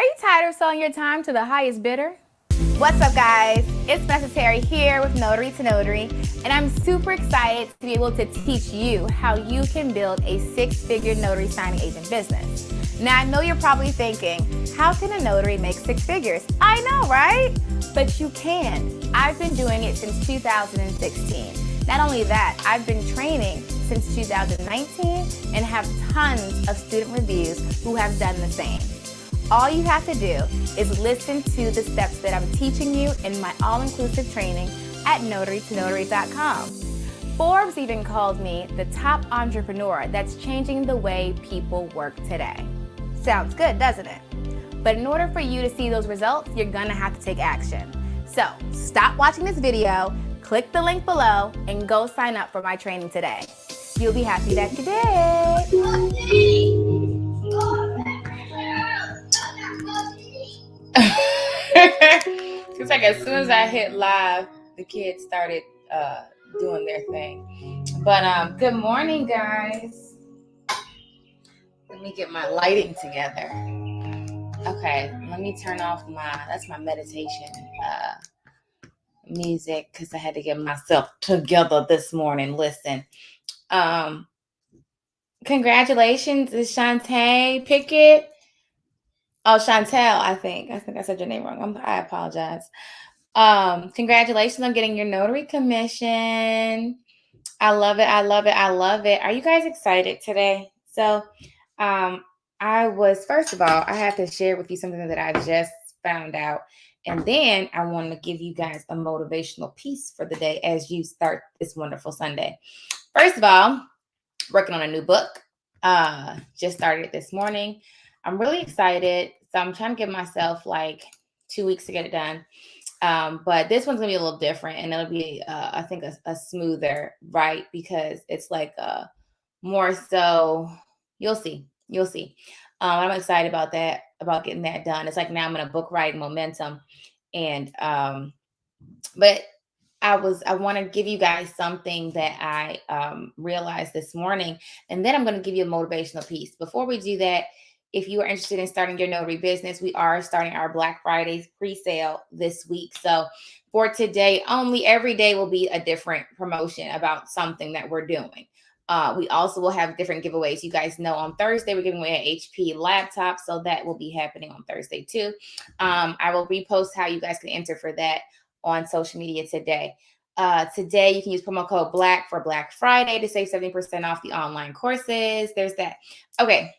Are you tired of selling your time to the highest bidder? What's up, guys? It's Necessary here with Notary to Notary, and I'm super excited to be able to teach you how you can build a six-figure notary signing agent business. Now, I know you're probably thinking, how can a notary make six figures? I know, right? But you can. I've been doing it since 2016. Not only that, I've been training since 2019 and have tons of student reviews who have done the same. All you have to do is listen to the steps that I'm teaching you in my all-inclusive training at notarytonotary.com. Forbes even called me the top entrepreneur that's changing the way people work today. Sounds good, doesn't it? But in order for you to see those results, you're gonna have to take action. So stop watching this video, click the link below, and go sign up for my training today. You'll be happy that you did. It's like as soon as I hit live, the kids started doing their thing. But good morning, guys. Let me get my lighting together. Okay, let me turn off that's my meditation music because I had to get myself together this morning. Listen, congratulations, is Shantae Pickett. Oh, Chantel, I think I said your name wrong. I apologize. Congratulations on getting your notary commission. I love it. I love it. I love it. Are you guys excited today? So, first of all, I have to share with you something that I just found out. And then I want to give you guys a motivational piece for the day as you start this wonderful Sunday. First of all, working on a new book. Just started it this morning. I'm really excited. So I'm trying to give myself like 2 weeks to get it done. But this one's gonna be a little different, and it'll be, I think, a smoother, right? Because it's like more so. You'll see. I'm excited about that, about getting that done. It's like now I'm in a book writing momentum, and but I want to give you guys something that I realized this morning, and then I'm going to give you a motivational piece. Before we do that, if you are interested in starting your notary business, we are starting our Black Friday pre-sale this week. So for today only, every day will be a different promotion about something that we're doing. We also will have different giveaways. You guys know on Thursday, we're giving away an HP laptop. So that will be happening on Thursday too. I will repost how you guys can enter for that on social media today. Today, you can use promo code BLACK for Black Friday to save 70% off the online courses. There's that. Okay.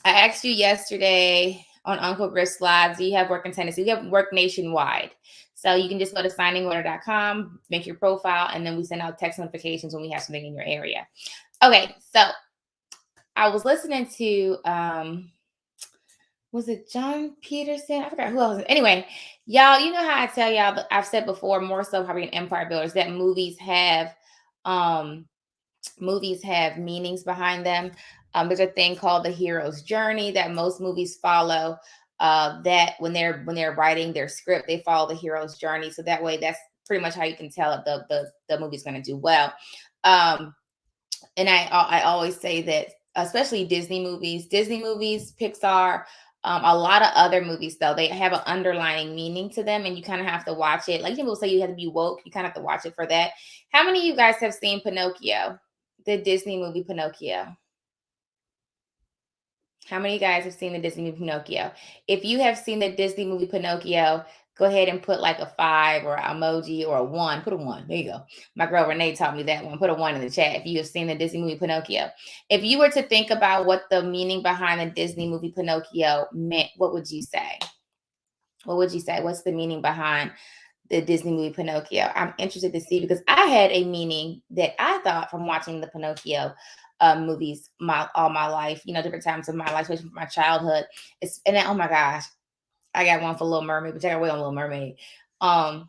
I asked you yesterday on Uncle Griff's Live, do you have work in Tennessee? We have work nationwide. So you can just go to signingorder.com, make your profile, and then we send out text notifications when we have something in your area. Okay, so I was listening to, was it John Peterson? I forgot who else. Anyway, y'all, you know how I tell y'all, I've said before, more so probably in Empire Builders, that movies have meanings behind them. There's a thing called the hero's journey that most movies follow. That when they're writing their script, they follow the hero's journey. So that way, that's pretty much how you can tell if the movie's going to do well. And I always say that, especially Disney movies, Pixar, a lot of other movies, though, they have an underlying meaning to them, and you kind of have to watch it. Like people say, you have to be woke. You kind of have to watch it for that. How many of you guys have seen Pinocchio, the Disney movie Pinocchio? How many of you guys have seen the Disney movie Pinocchio? If you have seen the Disney movie Pinocchio, go ahead and put like a 5 or an emoji or a 1. Put a 1. There you go. My girl Renee taught me that one. Put a 1 in the chat if you have seen the Disney movie Pinocchio. If you were to think about what the meaning behind the Disney movie Pinocchio meant, what would you say? What would you say? What's the meaning behind the Disney movie Pinocchio? I'm interested to see, because I had a meaning that I thought from watching the Pinocchio movies all my life, different times of my life, especially from my childhood. Oh my gosh, I got one for Little Mermaid, but I got way on Little Mermaid. And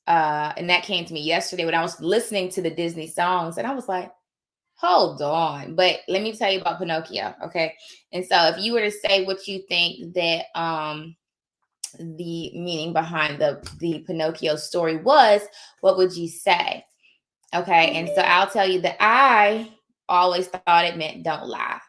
that came to me yesterday when I was listening to the Disney songs, and I was like, hold on. But let me tell you about Pinocchio, okay? And so if you were to say what you think that the meaning behind the Pinocchio story was, what would you say? Okay, and so I'll tell you that I always thought it meant don't lie.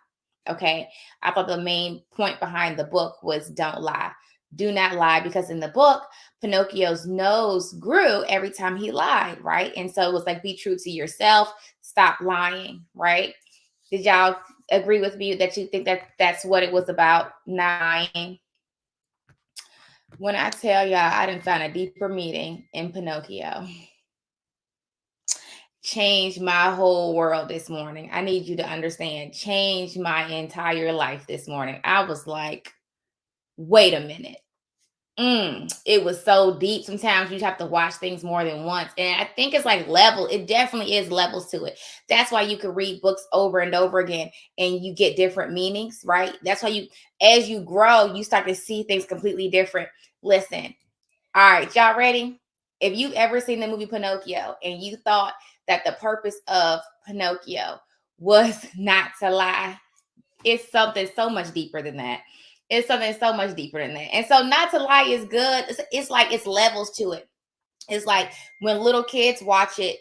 Okay. I thought the main point behind the book was don't lie. Do not lie, because in the book, Pinocchio's nose grew every time he lied, right? And so it was like, be true to yourself, stop lying, right? Did y'all agree with me that you think that that's what it was about, not lying? When I tell y'all, I didn't find a deeper meaning in Pinocchio. Changed my whole world this morning. I need you to understand, changed my entire life this morning. I was like, wait a minute. It was so deep. Sometimes you have to watch things more than once. And I think it's like level. It definitely is levels to it. That's why you can read books over and over again and you get different meanings, right? That's why as you grow, you start to see things completely different. Listen, all right, y'all ready? If you've ever seen the movie Pinocchio and you thought that the purpose of Pinocchio was not to lie, it's something so much deeper than that. It's something so much deeper than that. And so not to lie is good. It's like it's levels to it. It's like when little kids watch it,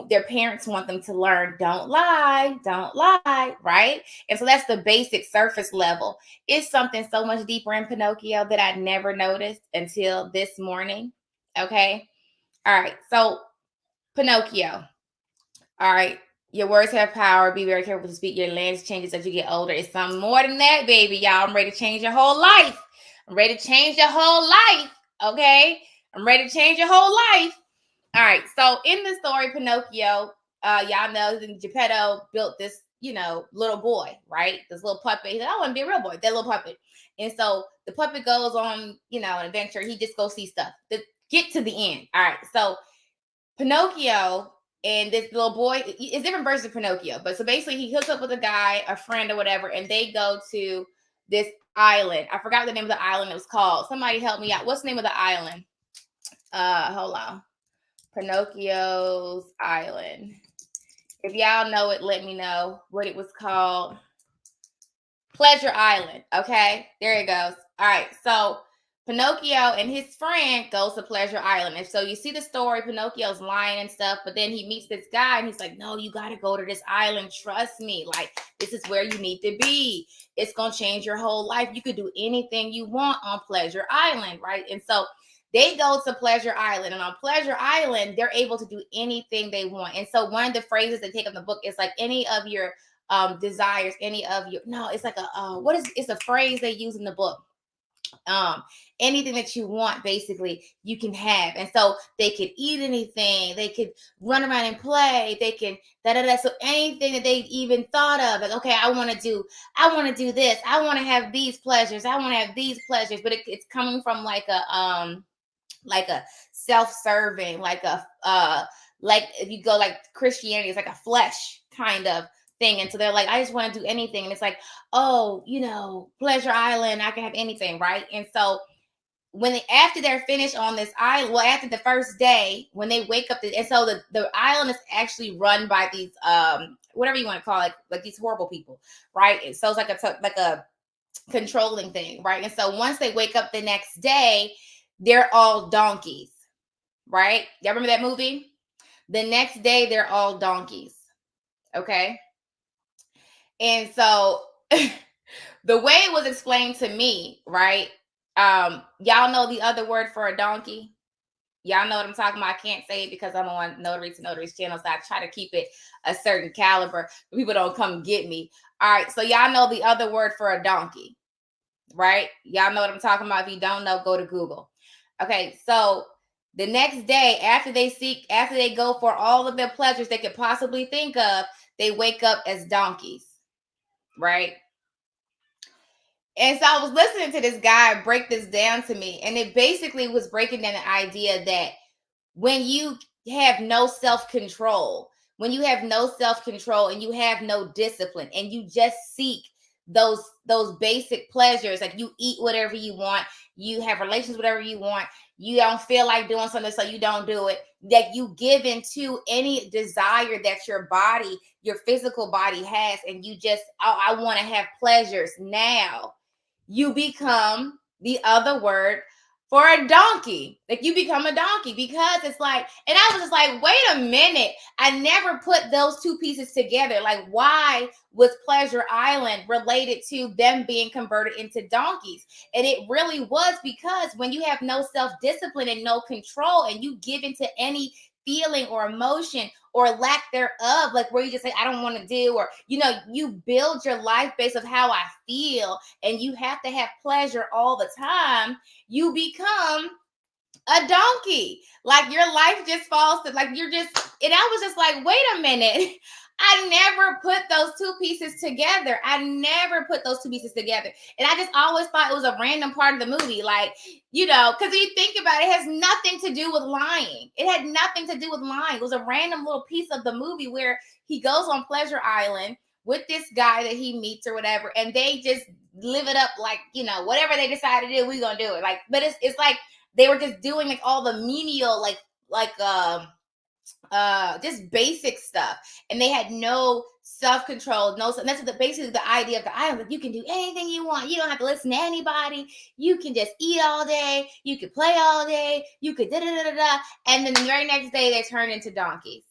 their parents want them to learn, don't lie, right? And so that's the basic surface level. It's something so much deeper in Pinocchio that I never noticed until this morning. Okay. All right. So Pinocchio. All right. Your words have power. Be very careful to speak. Your language changes as you get older. It's something more than that, baby. Y'all, I'm ready to change your whole life. I'm ready to change your whole life. Okay. I'm ready to change your whole life. All right. So in the story, Pinocchio, y'all know Geppetto built this, little boy, right? This little puppet. He said, I want to be a real boy, that little puppet. And so the puppet goes on, an adventure. He just goes see stuff. Get to the end. All right. So Pinocchio and this little boy, it's different versions of Pinocchio. But so basically he hooks up with a guy, a friend or whatever, and they go to this island. I forgot the name of the island it was called. Somebody help me out. What's the name of the island? Hold on. Pinocchio's Island. If y'all know it, let me know what it was called. Pleasure Island. Okay, there it goes. All right, so Pinocchio and his friend goes to Pleasure Island. And so you see the story, Pinocchio's lying and stuff, but then he meets this guy and he's like, no, you got to go to this island. Trust me. Like, this is where you need to be. It's going to change your whole life. You could do anything you want on Pleasure Island, right? And so they go to Pleasure Island, and on Pleasure Island, they're able to do anything they want. And so one of the phrases they take in the book is like, any of your desires, any of your, no, it's like it's a phrase they use in the book. Anything that you want, basically, you can have. And so they could eat anything, they could run around and play, they can so anything that they even thought of, like, okay, I want to do this, I want to have these pleasures, I want to have these pleasures, but it's coming from like a self-serving, like if you go like Christianity, it's like a flesh kind of thing. And so they're like, I just want to do anything. And it's like, oh, Pleasure Island, I can have anything, right? And so after they're finished on this island, well, after the first day, when they wake up, and so the island is actually run by these whatever you want to call it, like these horrible people, right? And so it's like a controlling thing, right? And so once they wake up the next day, they're all donkeys, right? Y'all remember that movie? The next day, they're all donkeys. Okay. And so the way it was explained to me, right? Y'all know the other word for a donkey? Y'all know what I'm talking about. I can't say it because I'm on Notary to Notary's channel, so I try to keep it a certain caliber. People don't come get me. All right. So y'all know the other word for a donkey, right? Y'all know what I'm talking about. If you don't know, go to Google. Okay, so the next day, after they go for all of their pleasures they could possibly think of, they wake up as donkeys, right? And so I was listening to this guy break this down to me, and it basically was breaking down the idea that when you have no self-control, and you have no discipline, and you just seek those basic pleasures, like you eat whatever you want, you have relations whatever you want, you don't feel like doing something, so you don't do it, that you give into any desire that your physical body has, and you just, oh, I want to have pleasures now, you become the other word for a donkey. Like you become a donkey because it's like, and I was just like, wait a minute. I never put those two pieces together. Like, why was Pleasure Island related to them being converted into donkeys? And it really was because when you have no self-discipline and no control and you give into any feeling or emotion or lack thereof, like where you just say, I don't want to do, or, you build your life based of how I feel, and you have to have pleasure all the time, you become a donkey. Like your life just falls to, like, you're just, and I was just like, wait a minute. I never put those two pieces together. I never put those two pieces together. And I just always thought it was a random part of the movie. Like, because you think about it, it has nothing to do with lying. It had nothing to do with lying. It was a random little piece of the movie where he goes on Pleasure Island with this guy that he meets or whatever. And they just live it up like, whatever they decide to do, we're going to do it. Like, but it's like, they were just doing like all the menial, just basic stuff, and they had no self-control, no. And that's basically the idea of the island. Like, you can do anything you want. You don't have to listen to anybody. You can just eat all day. You can play all day. You could da da da da da. And then the very next day, they turn into donkeys,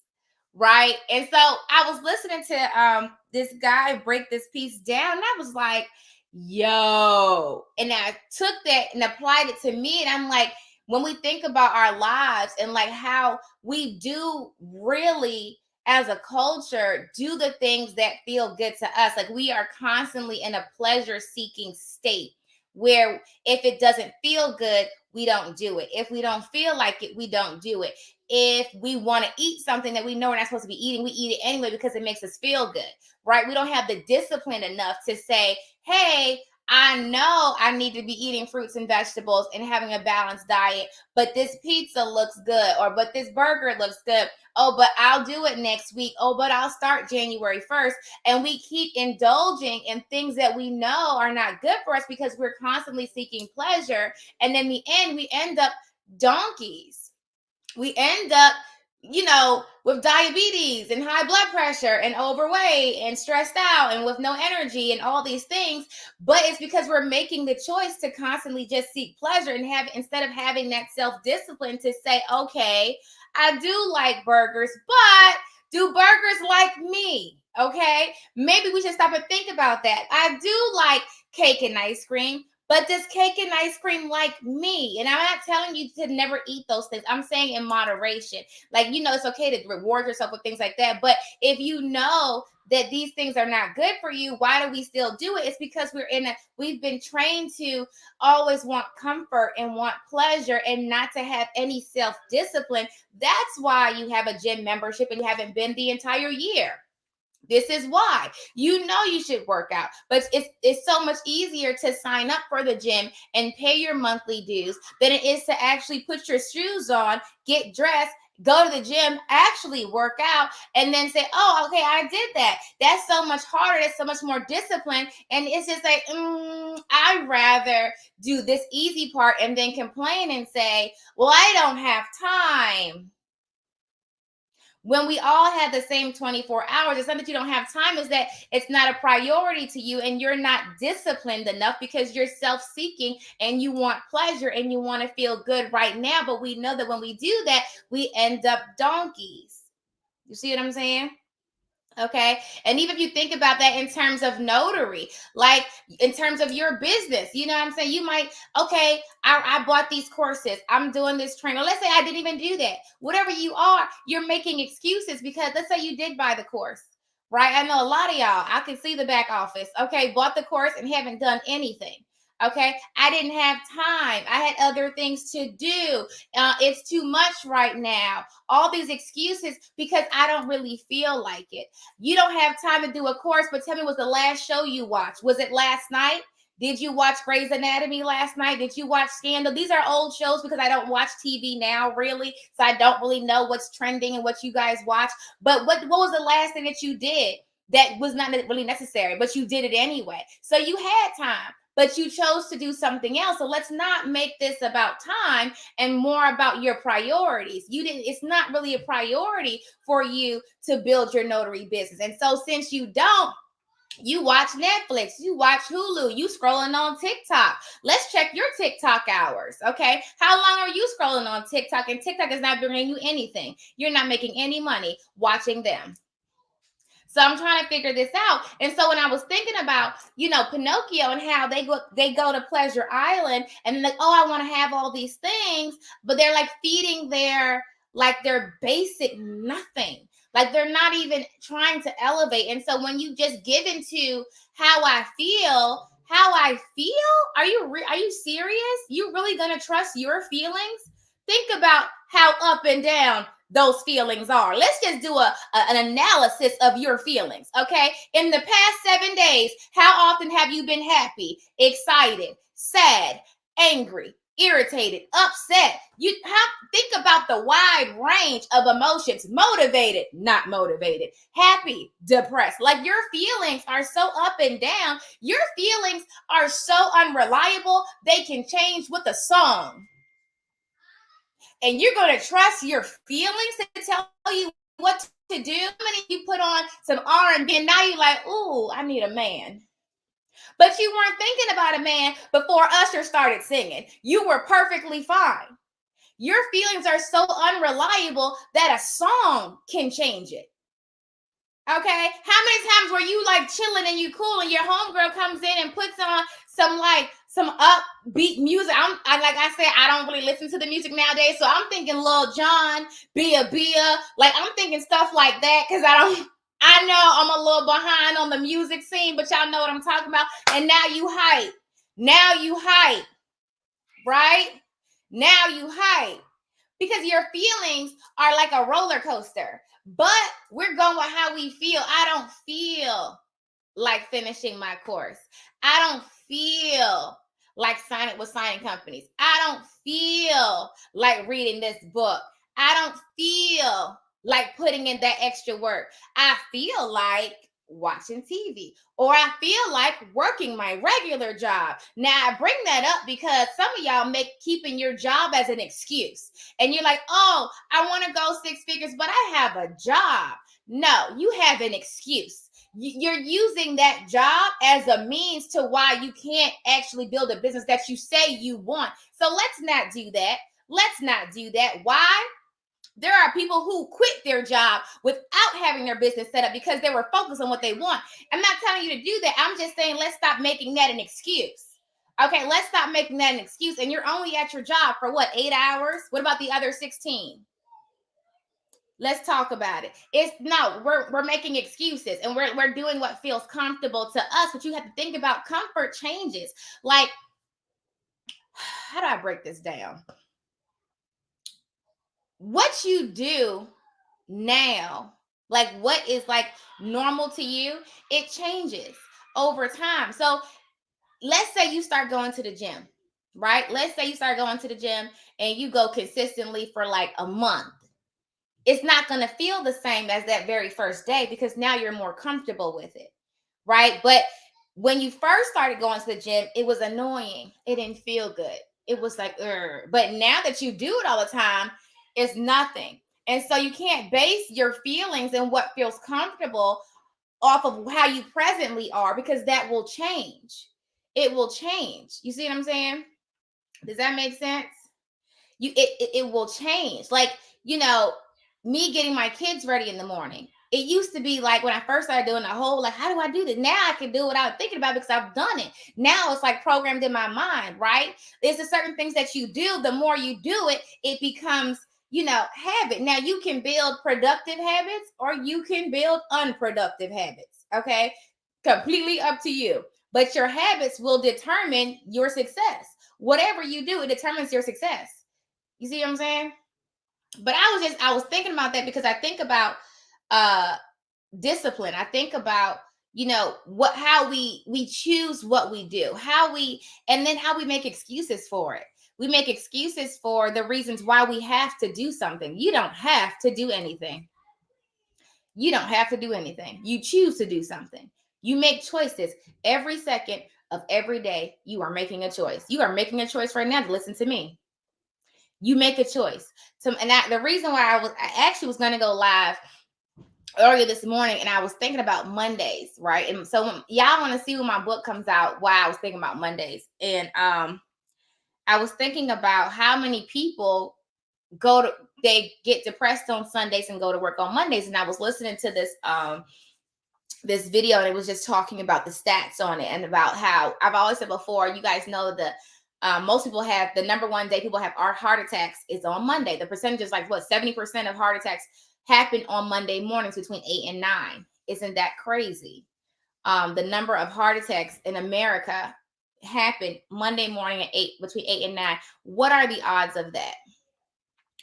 right? And so I was listening to this guy break this piece down, and I was like, yo. And I took that and applied it to me, and I'm like, when we think about our lives and like how we do really as a culture do the things that feel good to us, like we are constantly in a pleasure seeking state where if it doesn't feel good, we don't do it. If we don't feel like it, we don't do it. If we want to eat something that we know we're not supposed to be eating, we eat it anyway because it makes us feel good, right? We don't have the discipline enough to say, hey, I know I need to be eating fruits and vegetables and having a balanced diet, but this pizza looks good, or but this burger looks good. Oh, but I'll do it next week. Oh, but I'll start January 1st. And we keep indulging in things that we know are not good for us because we're constantly seeking pleasure. And in the end, we end up donkeys. We end up with diabetes and high blood pressure and overweight and stressed out and with no energy and all these things. But it's because we're making the choice to constantly just seek pleasure and have, instead of having that self-discipline to say, okay, I do like burgers, but do burgers like me? Okay, maybe we should stop and think about that. I do like cake and ice cream, but does cake and ice cream like me? And I'm not telling you to never eat those things. I'm saying in moderation. Like, it's okay to reward yourself with things like that. But if you know that these things are not good for you, why do we still do it? It's because we've been trained to always want comfort and want pleasure and not to have any self-discipline. That's why you have a gym membership and you haven't been the entire year. This is why. You should work out, but it's so much easier to sign up for the gym and pay your monthly dues than it is to actually put your shoes on, get dressed, go to the gym, actually work out, and then say, oh, okay, I did that. That's so much harder. That's so much more discipline. And it's just like, I'd rather do this easy part and then complain and say, well, I don't have time. When we all have the same 24 hours, it's not that you don't have time, is that it's not a priority to you and you're not disciplined enough because you're self-seeking and you want pleasure and you want to feel good right now. But we know that when we do that, we end up donkeys. You see what I'm saying? Okay. And even if you think about that in terms of notary, like in terms of your business, you know what I'm saying? You might, okay, I bought these courses. I'm doing this training. Or let's say I didn't even do that. Whatever you are, you're making excuses because let's say you did buy the course, right? I know a lot of y'all, I can see the back office. Okay. Bought the course and haven't done anything. Okay. I didn't have time. I had other things to do. It's too much right now. All these excuses because I don't really feel like it. You don't have time to do a course, but tell me, was the last show you watched? Was it last night? Did you watch Grey's Anatomy last night? Did you watch Scandal? These are old shows because I don't watch TV now, really. So I don't really know what's trending and what you guys watch. But what was the last thing that you did that was not really necessary, but you did it anyway? So you had time, but you chose to do something else. So let's not make this about time and more about your priorities. It's not really a priority for you to build your notary business. And so since you don't, You watch Netflix, you watch Hulu, you scrolling on TikTok. Let's check your TikTok hours, okay? How long are you scrolling on TikTok? And TikTok is not bringing you anything. You're not making any money watching them. So I'm trying to figure this out. And so when I was thinking about, Pinocchio and how they go to Pleasure Island and like, oh, I want to have all these things, but they're like feeding their basic nothing. Like they're not even trying to elevate. And so when you just give into how I feel, are you serious? You really gonna trust your feelings? Think about how up and down those feelings are. Let's just do an analysis of your feelings, okay? In the past 7 days, how often have you been happy, excited, sad, angry, irritated, upset? Think about the wide range of emotions: motivated, not motivated, happy, depressed. Like your feelings are so up and down. Your feelings are so unreliable. They can change with a song. And you're going to trust your feelings to tell you what to do. How many you put on some R&B and now you're like, ooh, I need a man. But you weren't thinking about a man before Usher started singing. You were perfectly fine. Your feelings are so unreliable that a song can change it. Okay? How many times were you like chilling and you cool and your homegirl comes in and puts on some upbeat music? I said, I don't really listen to the music nowadays, so I'm thinking Lil Jon, Bia, like I'm thinking stuff like that because I know I'm a little behind on the music scene, but y'all know what I'm talking about. And now you hype. Right? Now you hype because your feelings are like a roller coaster. But we're going with how we feel. I don't feel like finishing my course. I don't feel like signing with signing companies. I don't feel like reading this book. I don't feel like putting in that extra work. I feel like watching TV, or I feel like working my regular job. Now I bring that up because some of y'all make keeping your job as an excuse. And you're like, oh, I want to go 6 figures, but I have a job. No, you have an excuse. You're using that job as a means to why you can't actually build a business that you say you want. So let's not do that. Why? There are people who quit their job without having their business set up because they were focused on what they want. I'm not telling you to do that. I'm just saying, let's stop making that an excuse. Okay, let's stop making that an excuse. And you're only at your job for what, 8 hours? What about the other 16? Let's talk about it. We're making excuses and we're doing what feels comfortable to us, but you have to think about comfort changes. Like, how do I break this down? What you do now, like what is like normal to you, it changes over time. So let's say you start going to the gym, right? Let's say you start going to the gym and you go consistently for like a month. It's not going to feel the same as that very first day because now you're more comfortable with it, right? But when you first started going to the gym, it was annoying. It didn't feel good. It was like, but now that you do it all the time, it's nothing. And so you can't base your feelings and what feels comfortable off of how you presently are because that will change. It will change. You see what I'm saying? Does that make sense? It will change. Like, me getting my kids ready in the morning. It used to be like when I first started doing the whole, like, how do I do this? Now I can do it without thinking about it because I've done it. Now it's like programmed in my mind, right? There's a certain things that you do. The more you do it, it becomes, habit. Now you can build productive habits or you can build unproductive habits. Okay. Completely up to you. But your habits will determine your success. Whatever you do, it determines your success. You see what I'm saying? But I was thinking about that because I think about discipline. I think about, how we choose what we do, and then how we make excuses for it. We make excuses for the reasons why we have to do something. You don't have to do anything. You don't have to do anything. You choose to do something. You make choices every second of every day. You are making a choice. You are making a choice right now to listen to me. You make a choice. So, the reason why I actually was going to go live earlier this morning, and I was thinking about Mondays, right? And so when y'all want to see when my book comes out, why I was thinking about Mondays. And I was thinking about how many people they get depressed on Sundays and go to work on Mondays. And I was listening to this video, and it was just talking about the stats on it, and about how I've always said before, you guys know that most people have the number one day people have our heart attacks is on Monday. The percentage is like what, 70% of heart attacks happen on Monday mornings between 8 and 9. Isn't that crazy? The number of heart attacks in America happen Monday morning at 8, between 8 and 9. What are the odds of that?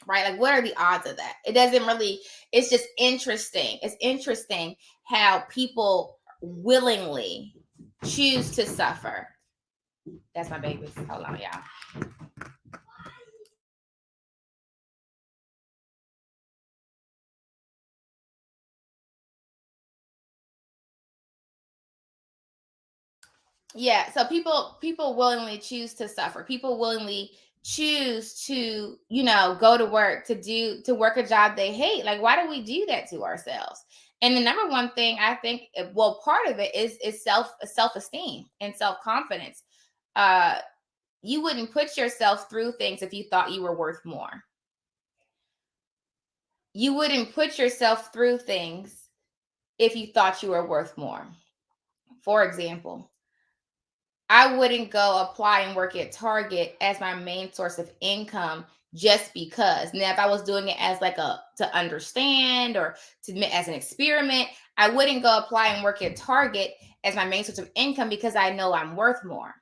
Right? Like, what are the odds of that? It doesn't really, it's just interesting. It's interesting how people willingly choose to suffer. That's my babies. Hold on, y'all. Yeah, so people willingly choose to suffer. People willingly choose to, go to work, to work a job they hate. Like, why do we do that to ourselves? And the number one thing I think, well, part of it is self-esteem and self-confidence. uh you wouldn't put yourself through things if you thought you were worth more. You wouldn't put yourself through things if you thought you were worth more. For example, I wouldn't go apply and work at Target as my main source of income just because. Now, if I was doing it as like to understand or as an experiment, I wouldn't go apply and work at Target as my main source of income because I know I'm worth more.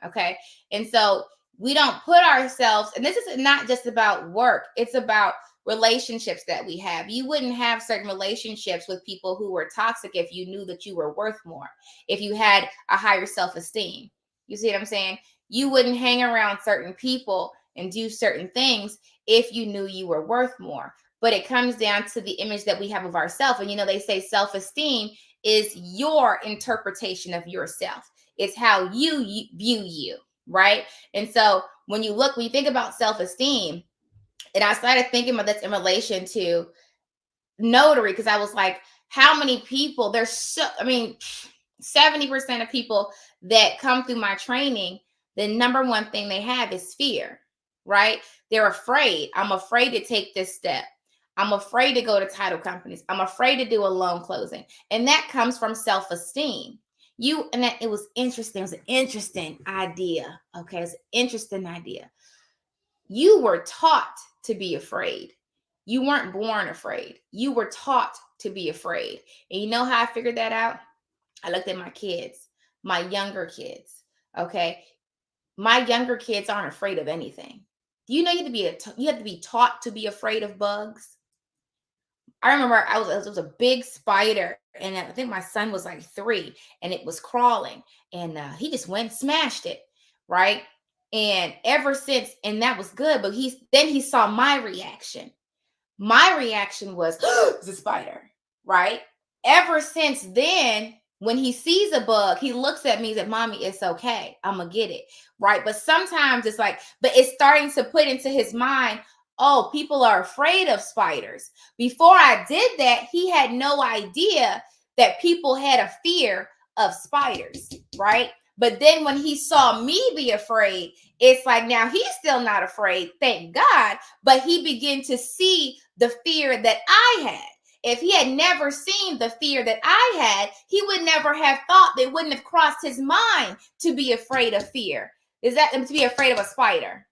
Okay. And so we don't put ourselves, and this is not just about work, it's about relationships that we have. You wouldn't have certain relationships with people who were toxic if you knew that you were worth more, if you had a higher self esteem. You see what I'm saying? You wouldn't hang around certain people and do certain things if you knew you were worth more. But it comes down to the image that we have of ourselves. And, they say self esteem is your interpretation of yourself. It's how you view you, right? And so when you think about self-esteem, and I started thinking about this in relation to notary, because I was like, how many people, 70% of people that come through my training, the number one thing they have is fear, right? They're afraid. I'm afraid to take this step. I'm afraid to go to title companies. I'm afraid to do a loan closing. And that comes from self-esteem. It was interesting. It was an interesting idea. Okay. It's an interesting idea. You were taught to be afraid. You weren't born afraid. You were taught to be afraid. And you know how I figured that out? I looked at my kids, my younger kids. Okay. My younger kids aren't afraid of anything. Do you know you have to be taught to be afraid of bugs? I remember it was a big spider, and I think my son was like 3, and it was crawling, and he just went and smashed it, right? And ever since, and that was good, but he saw my reaction. My reaction was, it's a spider, right? Ever since then, when he sees a bug, he looks at me and said, Mommy, it's okay. I'm going to get it, right? But sometimes it's like, but it's starting to put into his mind, oh, people are afraid of spiders. Before I did that, he had no idea that people had a fear of spiders, right? But then when he saw me be afraid, it's like now he's still not afraid, thank God, but he began to see the fear that I had. If he had never seen the fear that I had, he would never have thought, it wouldn't have crossed his mind to be afraid of fear. Is that to be afraid of a spider?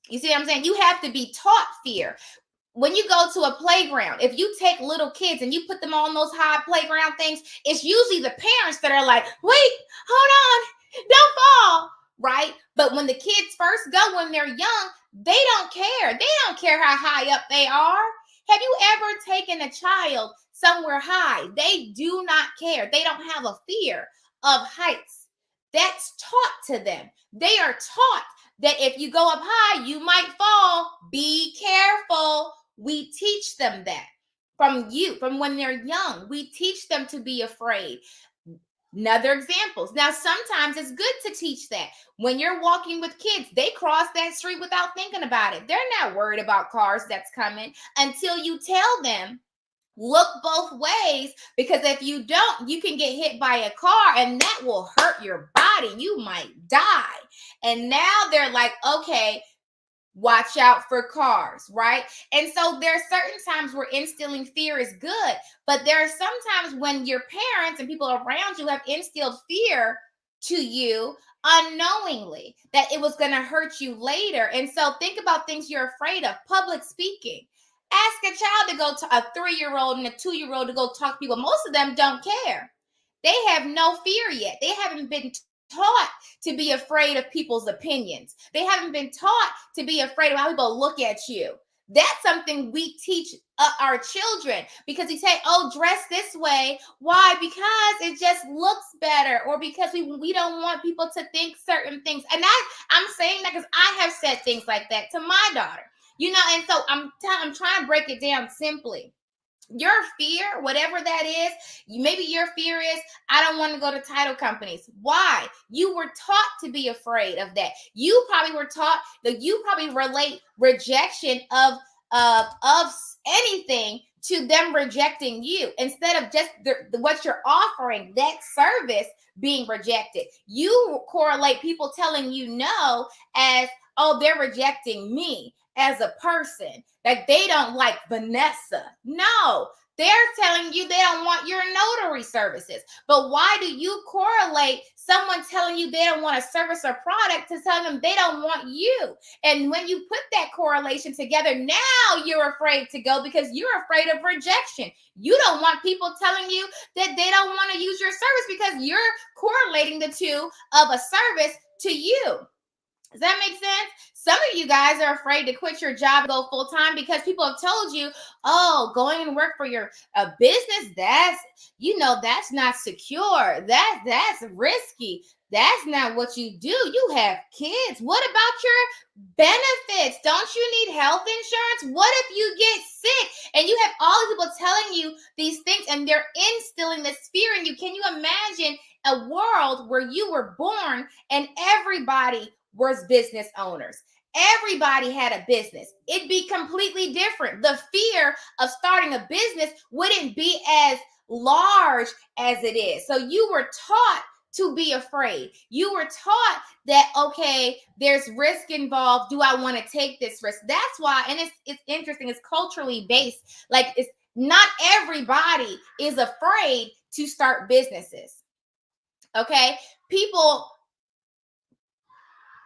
You see what I'm saying? You have to be taught fear. When you go to a playground, if you take little kids and you put them on those high playground things, it's usually the parents that are like, wait, hold on, don't fall, right? But when the kids first go, when they're young, they don't care. They don't care how high up they are. Have you ever taken a child somewhere high? They do not care. They don't have a fear of heights. That's taught to them. They are taught that if you go up high, you might fall. Be careful. We teach them that from when they're young. We teach them to be afraid. Another examples. Now, sometimes it's good to teach that. When you're walking with kids, they cross that street without thinking about it. They're not worried about cars that's coming until you tell them Look both ways, because if you don't, you can get hit by a car and that will hurt your body. You might die. And now they're like, okay, watch out for cars, right? And so there are certain times where instilling fear is good, but there are some times when your parents and people around you have instilled fear to you unknowingly that it was going to hurt you later. And so think about things you're afraid of. Public speaking. Ask a child to go to a 3-year-old and a 2-year-old to go talk to people. Most of them don't care. They have no fear yet. They haven't been taught to be afraid of people's opinions. They haven't been taught to be afraid of how people look at you. That's something we teach our children, because we say, oh, dress this way. Why? Because it just looks better, or because we don't want people to think certain things. And I'm saying that because I have said things like that to my daughter. And so I'm trying to break it down simply. Your fear, whatever that is, maybe your fear is, I don't want to go to title companies. Why? You were taught to be afraid of that. You probably were taught that you probably relate rejection of anything to them rejecting you, instead of just what you're offering, that service, being rejected. You correlate people telling you no as, oh, they're rejecting me as a person, like they don't like Vanessa. No, they're telling you they don't want your notary services. But why do you correlate someone telling you they don't want a service or product to telling them they don't want you? And when you put that correlation together, now you're afraid to go because you're afraid of rejection. You don't want people telling you that they don't want to use your service because you're correlating the two of a service to you. Does that make sense? Some of you guys are afraid to quit your job and go full time because people have told you, oh, going and work for your business, that's not secure. That's risky. That's not what you do. You have kids. What about your benefits? Don't you need health insurance? What if you get sick? And you have all these people telling you these things, and they're instilling this fear in you. Can you imagine a world where you were born and everybody was business owners? Everybody had a business. It'd be completely different. The fear of starting a business wouldn't be as large as it is. So you were taught to be afraid. You were taught that, okay, there's risk involved. Do I want to take this risk? That's why, and it's interesting, it's culturally based. Like, it's not everybody is afraid to start businesses. Okay? People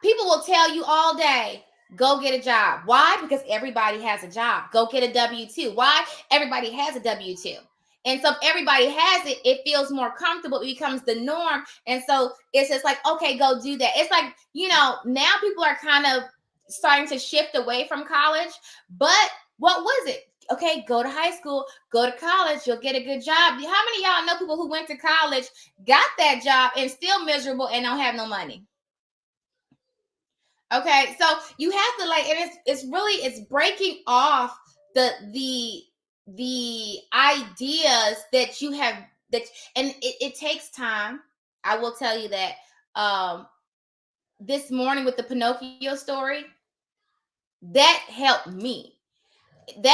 will tell you all day, go get a job. Why? Because everybody has a job. Go get a W-2. Why? Everybody has a W-2. And so if everybody has it, it feels more comfortable. It becomes the norm. And so it's just like, okay, go do that. It's like, now people are kind of starting to shift away from college. But what was it? Okay, go to high school, go to college, you'll get a good job. How many of y'all know people who went to college, got that job, and still miserable and don't have no money? Okay, so you have to, like, and it's breaking off the ideas that you have, that, and it takes time. I will tell you that this morning with the Pinocchio story, that helped me. And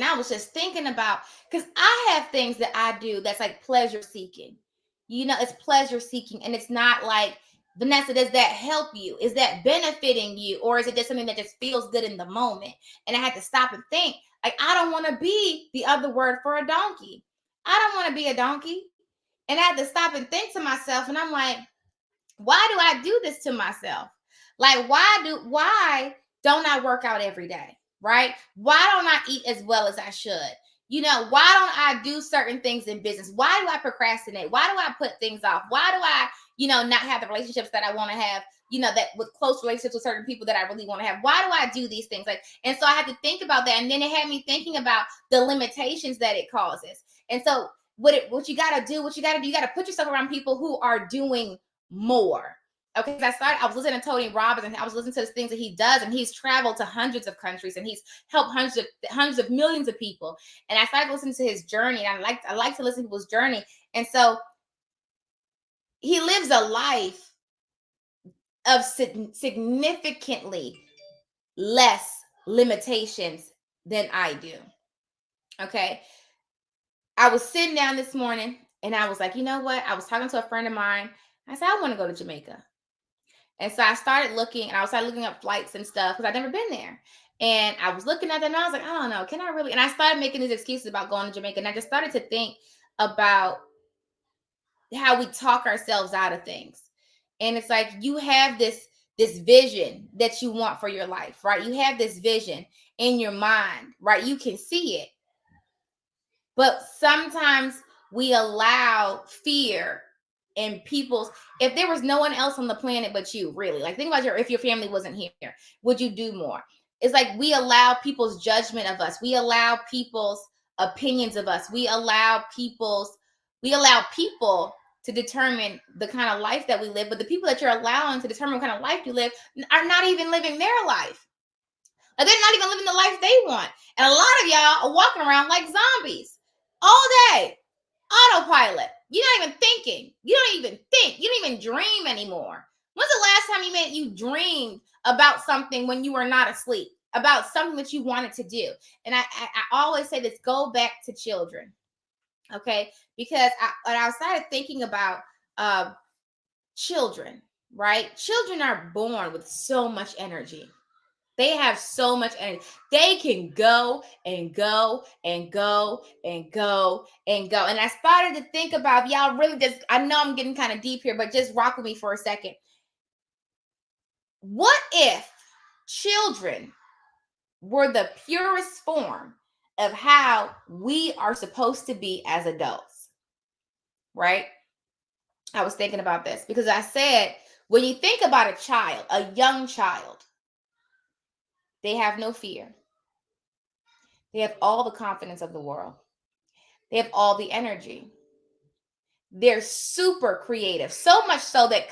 I was just thinking about, because I have things that I do that's like pleasure seeking. It's pleasure seeking, and it's not like, Vanessa, does that help you? Is that benefiting you? Or is it just something that just feels good in the moment? And I had to stop and think, like, I don't want to be the other word for a donkey. I don't want to be a donkey. And I had to stop and think to myself, and I'm like, why do I do this to myself? Like, why don't I work out every day? Right? Why don't I eat as well as I should? Why don't I do certain things in business? Why do I procrastinate? Why do I put things off? Why do I, not have the relationships that I want to have, that with close relationships with certain people that I really want to have? Why do I do these things? Like, and so I had to think about that. And then it had me thinking about the limitations that it causes. And so what you got to do, you got to put yourself around people who are doing more. Okay, I was listening to Tony Robbins, and I was listening to the things that he does, and he's traveled to hundreds of countries, and he's helped hundreds of millions of people. And I started listening to his journey, and I like to listen to his journey. And so he lives a life of significantly less limitations than I do. Okay, I was sitting down this morning and I was like, you know what? I was talking to a friend of mine. I said, I want to go to Jamaica. And so I started looking and I started looking up flights and stuff because I'd never been there. And I was looking at them and I was like, I don't know, can I really? And I started making these excuses about going to Jamaica. And I just started to think about how we talk ourselves out of things. And it's like you have this vision that you want for your life, right? You have this vision in your mind, right? You can see it. But sometimes we allow fear and people's, if there was no one else on the planet but you, really, like think about if your family wasn't here, would you do more? It's like we allow people's judgment of us. We allow people's opinions of us. We allow people to determine the kind of life that we live. But the people that you're allowing to determine what kind of life you live are not even living their life. Like they're not even living the life they want. And a lot of y'all are walking around like zombies all day, autopilot. You're not even thinking. You don't even think. You don't even dream anymore. When's the last time you dreamed about something when you were not asleep, about something that you wanted to do? And I always say this: go back to children, okay? Because I started thinking about children, right? Children are born with so much energy. They have so much energy. They can go and go and go and go and go. And I started to think about, y'all really just, I know I'm getting kind of deep here, but just rock with me for a second. What if children were the purest form of how we are supposed to be as adults? Right? I was thinking about this because I said, when you think about a child, a young child, they have no fear. They have all the confidence of the world. They have all the energy. They're super creative. So much so that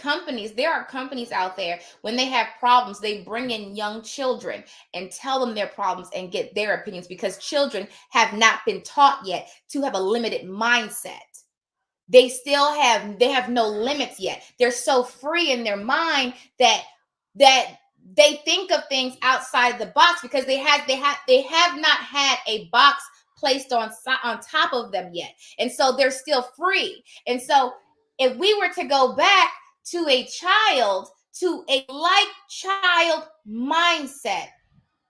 there are companies out there, when they have problems, they bring in young children and tell them their problems and get their opinions because children have not been taught yet to have a limited mindset. They have no limits yet. They're so free in their mind that they think of things outside the box because they have not had a box placed on top of them yet. And so they're still free. And so if we were to go back to a like child mindset,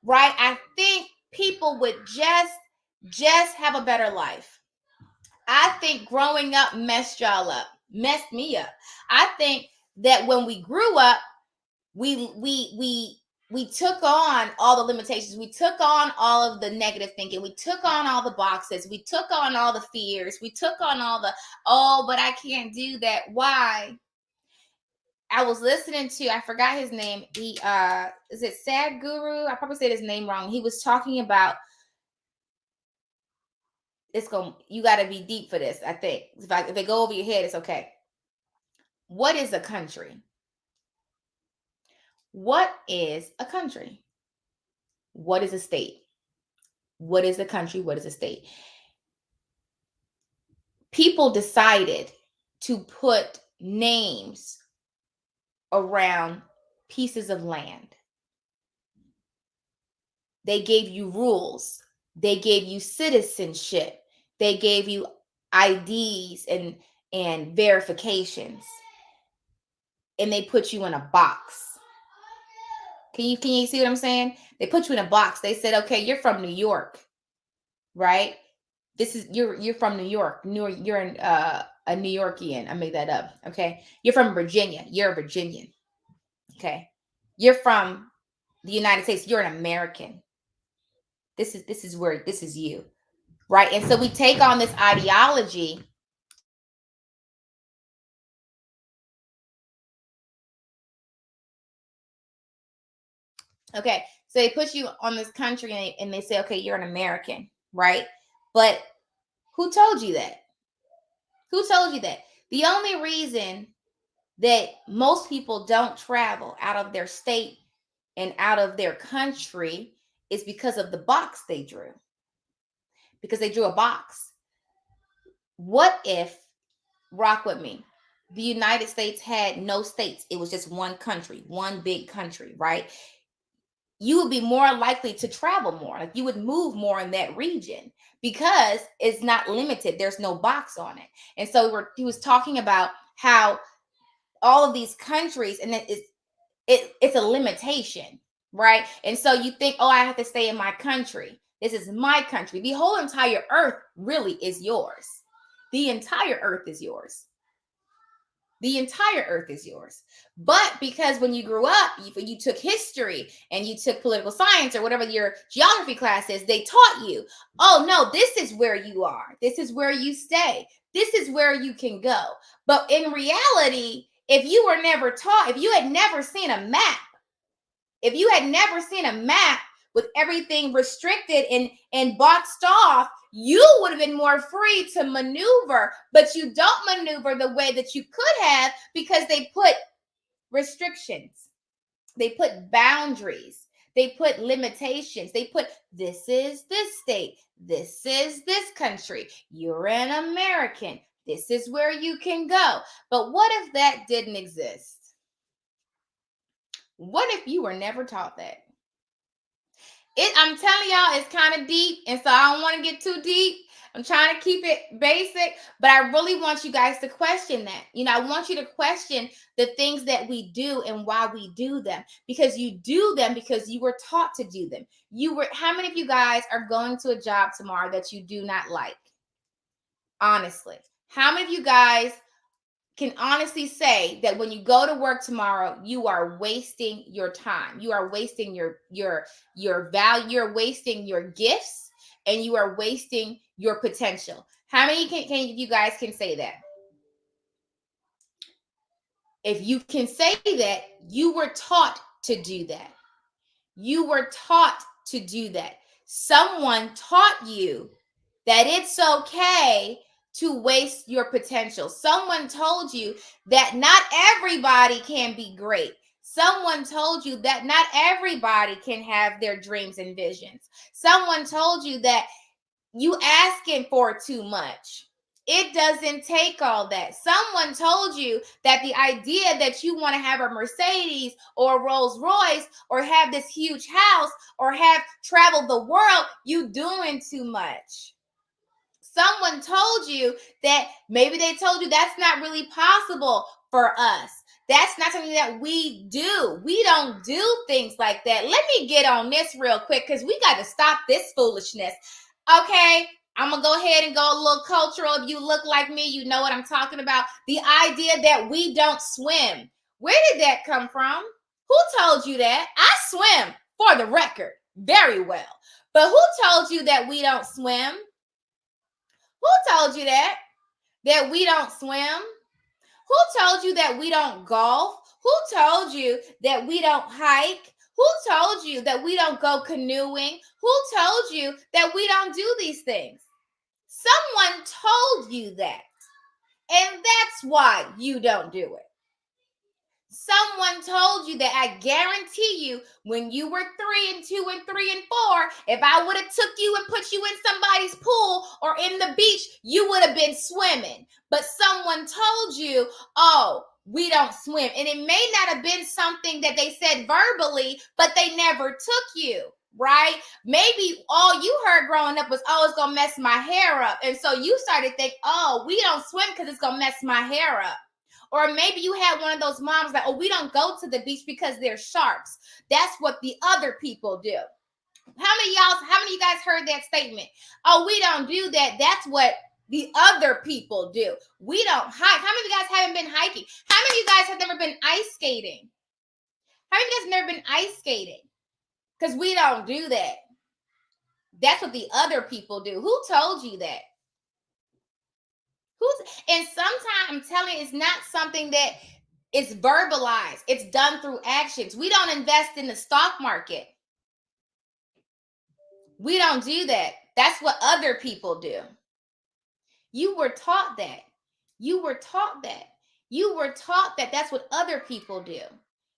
right? I think people would just have a better life. I think growing up messed me up. I think that when we grew up, we took on all the limitations. We took on all of the negative thinking. We took on all the boxes. We took on all the fears. We took on all the, oh, but I can't do that. Why? I was listening to, I forgot his name. He is it Sadhguru? I probably said his name wrong. He was talking about, you got to be deep for this. I think if they go over your head, it's okay. What is a country? What is a country? What is a state? What is a country? What is a state? People decided to put names around pieces of land. They gave you rules. They gave you citizenship. They gave you IDs and verifications. And they put you in a box. Can you see what I'm saying? They put you in a box. They said, okay, you're from New York, right? You're from New York. You're a New Yorkian. I made that up. Okay. You're from Virginia. You're a Virginian. Okay. You're from the United States. You're an American. This is you. Right. And so we take on this ideology. Okay. So they put you on this country and they say, okay, you're an American. Right. But who told you that? Who told you that? The only reason that most people don't travel out of their state and out of their country is because of the box they drew. Because they drew a box. What if, rock with me, the United States had no states? It was just one country, one big country, right? you would be more likely to travel more. Like you would move more in that region because it's not limited. There's no box on it. And so he was talking about how all of these countries, and it's a limitation, right? And so you think, oh, I have to stay in my country. This is my country. The whole entire earth really is yours. The entire earth is yours. The entire earth is yours. But because when you grew up, you took history and you took political science or whatever your geography class is, they taught you, oh, no, this is where you are. This is where you stay. This is where you can go. But in reality, if you were never taught, if you had never seen a map, with everything restricted and boxed off, you would have been more free to maneuver, but you don't maneuver the way that you could have because they put restrictions. They put boundaries. They put limitations. They put, this is this state. This is this country. You're an American. This is where you can go. But what if that didn't exist? What if you were never taught that? I'm telling y'all, it's kind of deep, and so I don't want to get too deep. I'm trying to keep it basic, but I really want you guys to question that. I want you to question the things that we do and why we do them, because you do them because you were taught to do them. How many of you guys are going to a job tomorrow that you do not like? Honestly, how many of you guys can honestly say that when you go to work tomorrow, you are wasting your time. You are wasting your value. You're wasting your gifts, and you are wasting your potential. How many can you guys can say that? If you can say that, you were taught to do that. You were taught to do that. Someone taught you that it's okay to waste your potential. Someone told you that not everybody can be great. Someone told you that not everybody can have their dreams and visions. Someone told you that you asking for too much. It doesn't take all that. Someone told you that the idea that you want to have a Mercedes or a Rolls Royce or have this huge house or have traveled the world, you doing too much. Someone told you that maybe they told you that's not really possible for us. That's not something that we do. We don't do things like that. Let me get on this real quick because we got to stop this foolishness. Okay, I'm going to go ahead and go a little cultural. If you look like me, you know what I'm talking about. The idea that we don't swim. Where did that come from? Who told you that? I swim, for the record, very well. But who told you that we don't swim? Who told you that we don't swim? Who told you that we don't golf? Who told you that we don't hike? Who told you that we don't go canoeing? Who told you that we don't do these things? Someone told you that. And that's why you don't do it. Someone told you that. I guarantee you, when you were 3 and 2 and 3 and 4, if I would have took you and put you in somebody's pool or in the beach, you would have been swimming. But someone told you, oh, we don't swim. And it may not have been something that they said verbally, but they never took you, right? Maybe all you heard growing up was, oh, it's going to mess my hair up. And so you started thinking, oh, we don't swim because it's going to mess my hair up. Or maybe you had one of those moms that, oh, we don't go to the beach because there's sharks. That's what the other people do. How many of you guys heard that statement? Oh, we don't do that. That's what the other people do. We don't hike. How many of you guys haven't been hiking? How many of you guys have never been ice skating? How many of you guys have never been ice skating? Because we don't do that. That's what the other people do. Who told you that? And sometimes I'm telling you, it's not something that is verbalized. It's done through actions. We don't invest in the stock market. We don't do that. That's what other people do. You were taught that. You were taught that. You were taught that that's what other people do.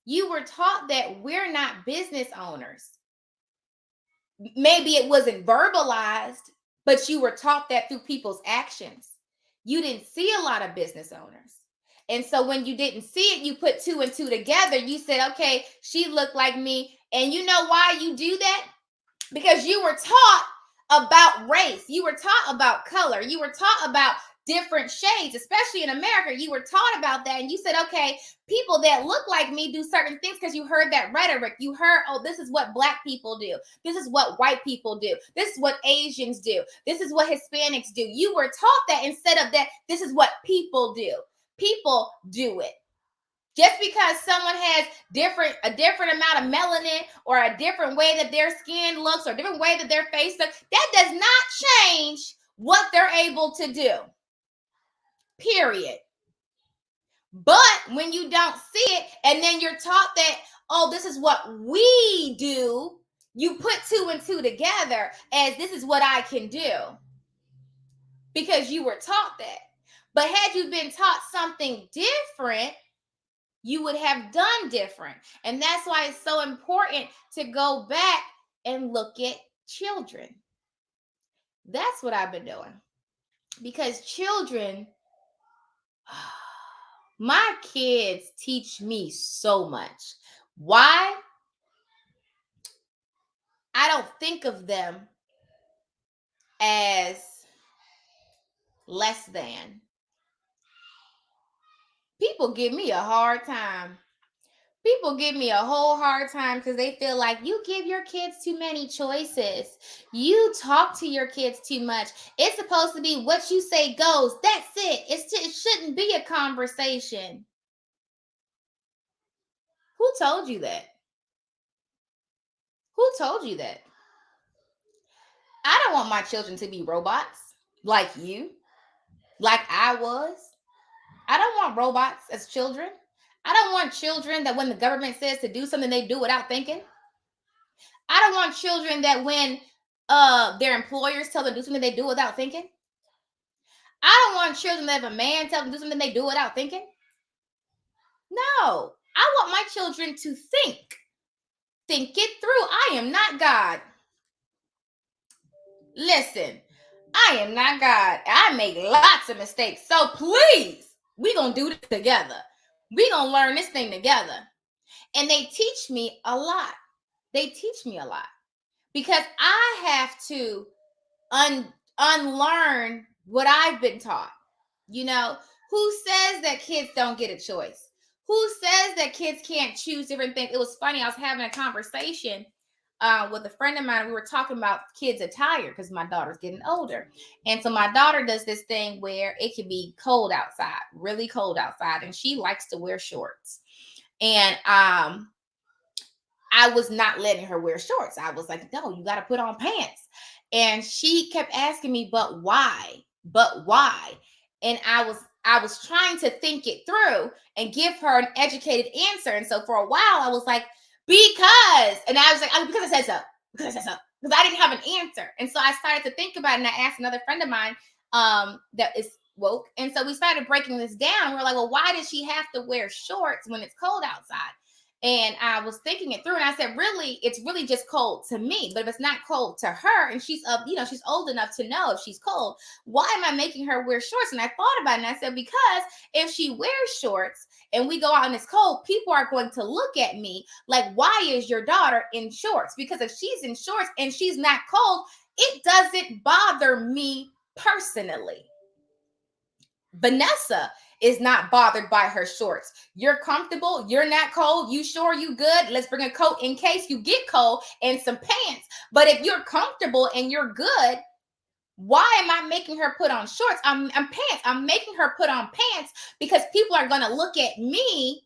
You were taught that we're not business owners. Maybe it wasn't verbalized, but you were taught that through people's actions. You didn't see a lot of business owners. And so when you didn't see it, you put 2 and 2 together. You said, okay, she looked like me And you know why you do that? Because you were taught about race. You were taught about color. You were taught about different shades, especially in America. You were taught about that. And you said, okay, people that look like me do certain things because you heard that rhetoric. You heard, oh, this is what Black people do. This is what white people do. This is what Asians do. This is what Hispanics do. You were taught that instead of that, this is what people do. People do it. Just because someone has a different amount of melanin or a different way that their skin looks or a different way that their face looks, that does not change what they're able to do. Period. But when you don't see it and then you're taught that, oh, this is what we do, you put two and two together as this is what I can do because you were taught that. But had you been taught something different, you would have done different. And that's why it's so important to go back and look at children. That's what I've been doing. Because children, my kids teach me so much. Why? I don't think of them as less than. People give me a hard time. People give me a whole hard time because they feel like you give your kids too many choices. You talk to your kids too much. It's supposed to be what you say goes. That's it. It shouldn't be a conversation. Who told you that? Who told you that? I don't want my children to be robots like you, like I was. I don't want robots as children. I don't want children that when the government says to do something, they do without thinking. I don't want children that when their employers tell them to do something, they do without thinking. I don't want children that if a man tells them to do something, they do without thinking. No, I want my children to think it through. I am not God. Listen, I am not God. I make lots of mistakes. So please, we're going to do this together. We're going to learn this thing together. And they teach me a lot. They teach me a lot because I have to unlearn what I've been taught. You know, who says that kids don't get a choice? Who says that kids can't choose different things? It was funny. I was having a conversation with a friend of mine. We were talking about kids' attire because my daughter's getting older. And so my daughter does this thing where it can be cold outside, really cold outside. And she likes to wear shorts. And I was not letting her wear shorts. I was like, no, you got to put on pants. And she kept asking me, but why? But why? And I was trying to think it through and give her an educated answer. And so for a while, I was like, because, and I was like, because I said so, because I didn't have an answer. And so I started to think about it, and I asked another friend of mine that is woke. And so we started breaking this down. We're like, well, why does she have to wear shorts when it's cold outside? And I was thinking it through, and I said, really, it's really just cold to me. But if it's not cold to her, and she's she's old enough to know if she's cold, why am I making her wear shorts? And I thought about it, and I said, because if she wears shorts and we go out and it's cold, people are going to look at me like, why is your daughter in shorts? Because if she's in shorts and she's not cold, it doesn't bother me personally. Vanessa is not bothered by her shorts. You're comfortable. You're not cold. You sure you good? Let's bring a coat in case you get cold and some pants. But if you're comfortable and you're good, why am I making her put on shorts? I'm pants. I'm making her put on pants because people are going to look at me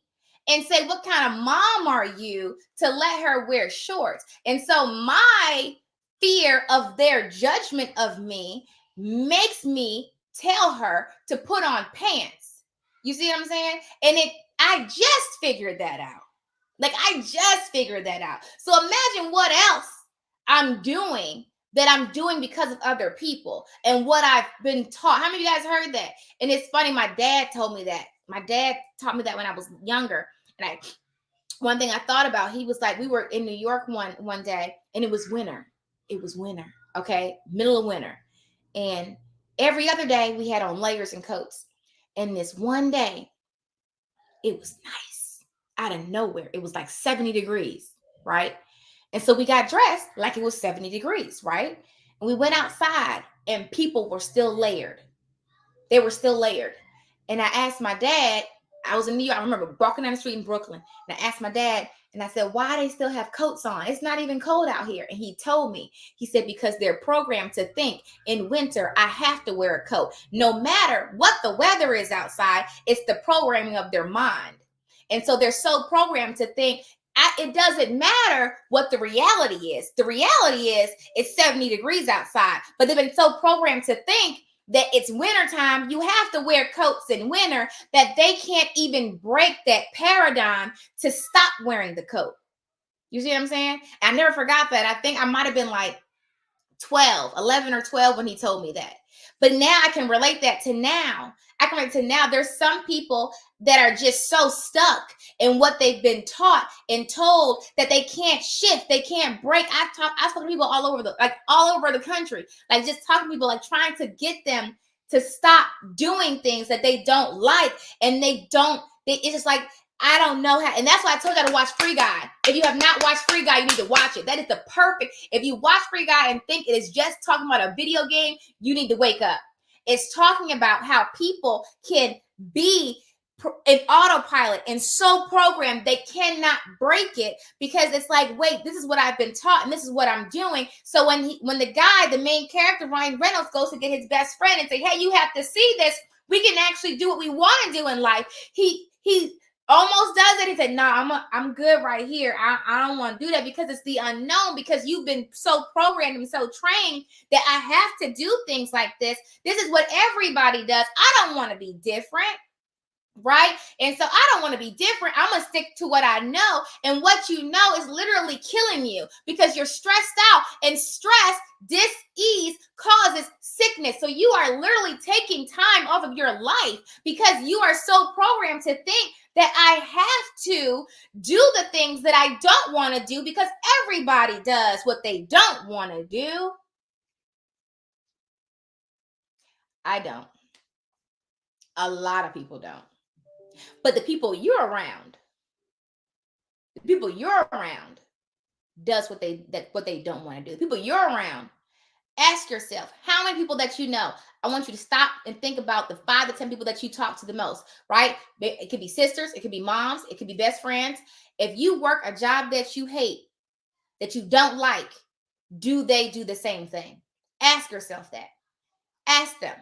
and say, what kind of mom are you to let her wear shorts? And so my fear of their judgment of me makes me tell her to put on pants. You see what I'm saying? And I just figured that out. Like I just figured that out. So imagine what else I'm doing that I'm doing because of other people and what I've been taught. How many of you guys heard that? And it's funny, my dad told me that. My dad taught me that when I was younger. And one thing I thought about, he was like, we were in New York one day and it was winter. It was winter, okay? Middle of winter. And every other day we had on layers and coats. And this one day, it was nice. Out of nowhere, it was like 70 degrees, right? And so we got dressed like it was 70 degrees, right? And we went outside and people were still layered. They were still layered. And I asked my dad, I was in New York, I remember walking down the street in Brooklyn, and I asked my dad, and I said, why they still have coats on? It's not even cold out here. And he told me, he said, because they're programmed to think in winter, I have to wear a coat. No matter what the weather is outside, it's the programming of their mind. And so they're so programmed to think, it doesn't matter what the reality is. The reality is it's 70 degrees outside, but they've been so programmed to think that it's wintertime, you have to wear coats in winter, that they can't even break that paradigm to stop wearing the coat. You see what I'm saying? I never forgot that. I think I might have been like 11 or 12 when he told me that. But now I can relate that to now. I can relate to now. There's some people that are just so stuck in what they've been taught and told that they can't shift, they can't break. I talk to people all over the country, like just talking to people, like trying to get them to stop doing things that they don't like, and it's just like, I don't know how. And that's why I told you to watch Free Guy. If you have not watched Free Guy, you need to watch it. That is the perfect. If you watch Free Guy and think it is just talking about a video game, you need to wake up. It's talking about how people can be in autopilot and so programmed they cannot break it, because it's like, wait, this is what I've been taught and this is what I'm doing. So when the main character, Ryan Reynolds, goes to get his best friend and say, hey, you have to see this. We can actually do what we want to do in life. He almost does it. He said, no, I'm good right here. I don't want to do that, because it's the unknown, because you've been so programmed and so trained that I have to do things like this. This is what everybody does. I don't want to be different. Right? And so I don't want to be different. I'm going to stick to what I know. And what you know is literally killing you, because you're stressed out, and stress, dis-ease, causes sickness. So you are literally taking time off of your life because you are so programmed to think that I have to do the things that I don't want to do, because everybody does what they don't want to do. I don't. A lot of people don't. But the people you're around, does what they don't want to do. The people you're around, ask yourself, how many people that you know. I want you to stop and think about the 5 to 10 people that you talk to the most, right? It could be sisters, it could be moms, it could be best friends. If you work a job that you hate, that you don't like, do they do the same thing? Ask yourself that. Ask them,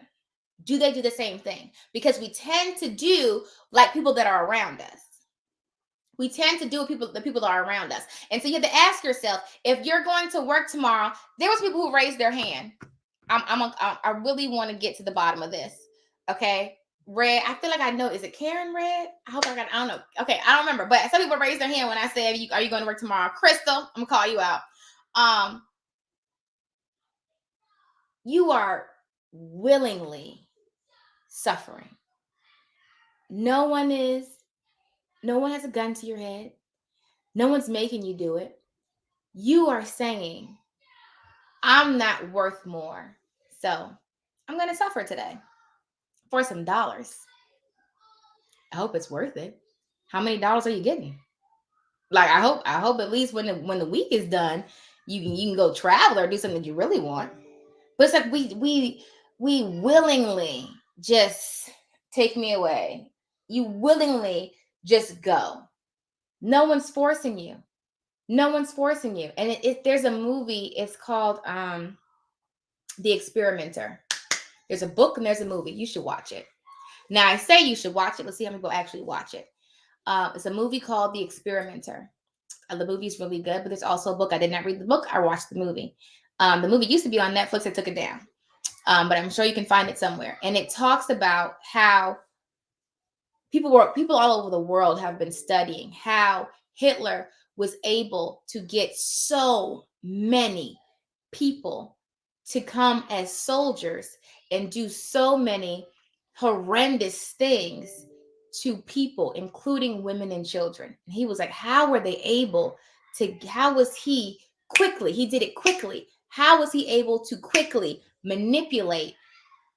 do they do the same thing? Because we tend to do like people that are around us. We tend to do what the people that are around us. And so you have to ask yourself, if you're going to work tomorrow, there was people who raised their hand. I really want to get to the bottom of this. Okay. Red, I feel like I know. Is it Karen Red? I don't know. Okay, I don't remember. But some people raised their hand when I said, are you going to work tomorrow? Crystal, I'm going to call you out. You are willingly suffering. No one has a gun to your head. No one's making you do it. You are saying, I'm not worth more, so I'm going to suffer today for some dollars. I hope it's worth it. How many dollars are you getting? Like, I hope at least when the week is done, you can go travel or do something that you really want. But it's like we willingly just take me away. You willingly just go. No one's forcing you. No one's forcing you. And there's a movie. It's called The Experimenter. There's a book and there's a movie. You should watch it. Now, I say you should watch it. Let's see how many people actually watch it. It's a movie called The Experimenter. The movie's really good, but there's also a book. I did not read the book. I watched the movie. The movie used to be on Netflix. I took it down. But I'm sure you can find it somewhere. And it talks about how people all over the world have been studying how Hitler was able to get so many people to come as soldiers and do so many horrendous things to people, including women and children. And he was like, how was he did it quickly. How was he able to quickly manipulate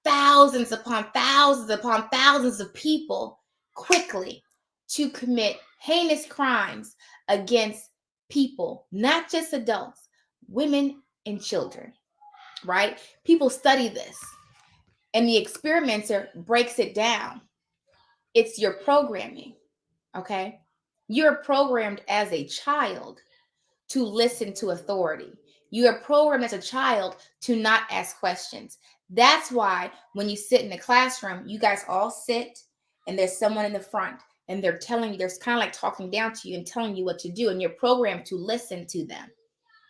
thousands upon thousands of people quickly to commit heinous crimes against people, not just adults, women and children, right? People study this, and the experimenter breaks it down. It's your programming, okay? You're programmed as a child to listen to authority. You are programmed as a child to not ask questions. That's why when you sit in the classroom, you guys all sit and there's someone in the front and they're telling you, there's kind of like talking down to you and telling you what to do, and you're programmed to listen to them.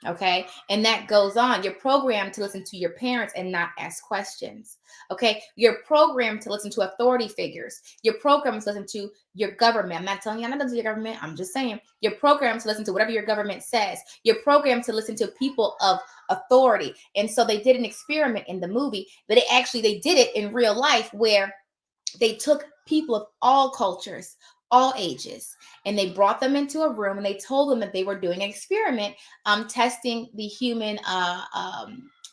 Okay. And that goes on. You're programmed to listen to your parents and not ask questions. Okay. You're programmed to listen to authority figures. You're programmed to listen to your government. I'm not telling you I'm not listening to your government. I'm just saying you're programmed to listen to whatever your government says. You're programmed to listen to people of authority. And so they did an experiment in the movie, but they did it in real life where they took people of all cultures, all ages, and they brought them into a room and they told them that they were doing an experiment, testing the human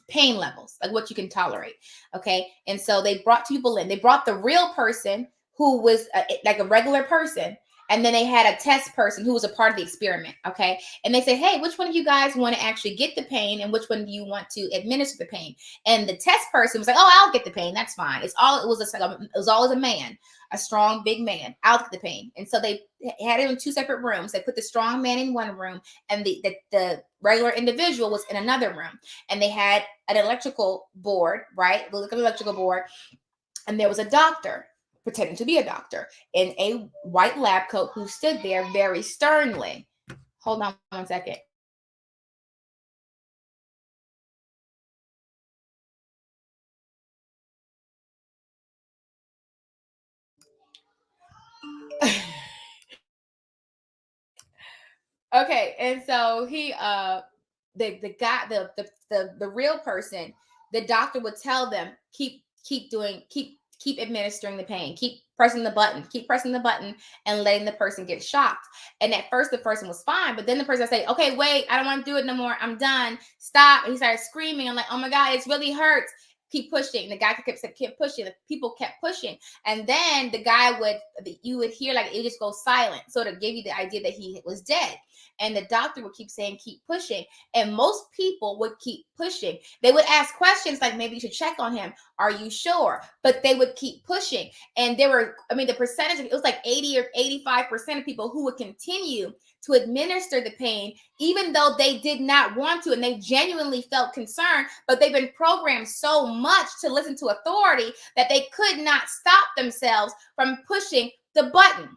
pain levels, like what you can tolerate. Okay. And so they brought people in, they brought the real person who was like a regular person. And then they had a test person who was a part of the experiment. Okay. And they said, hey, which one of you guys want to actually get the pain? And which one do you want to administer the pain? And the test person was like, oh, I'll get the pain. That's fine. It was always a man, a strong, big man. I'll get the pain. And so they had it in two separate rooms. They put the strong man in one room and the regular individual was in another room. And they had an electrical board, right? Look at the electrical board. And there was a doctor pretending to be a doctor in a white lab coat who stood there very sternly. Hold on one second. Okay, and so he the guy the real person, the doctor would tell them keep administering the pain, keep pressing the button and letting the person get shocked. And at first the person was fine, but then the person would say, okay, wait, I don't want to do it no more, I'm done, stop. And he started screaming. I'm like, oh my god, it really hurts. Keep pushing. The guy kept pushing. The people kept pushing, and then you would hear like it just go silent, so to give you the idea that he was dead. And the doctor would keep saying, keep pushing. And most people would keep pushing. They would ask questions like, maybe you should check on him. Are you sure? But they would keep pushing. And the percentage, it was like 80 or 85% of people who would continue to administer the pain, even though they did not want to, and they genuinely felt concerned, but they've been programmed so much to listen to authority that they could not stop themselves from pushing the button.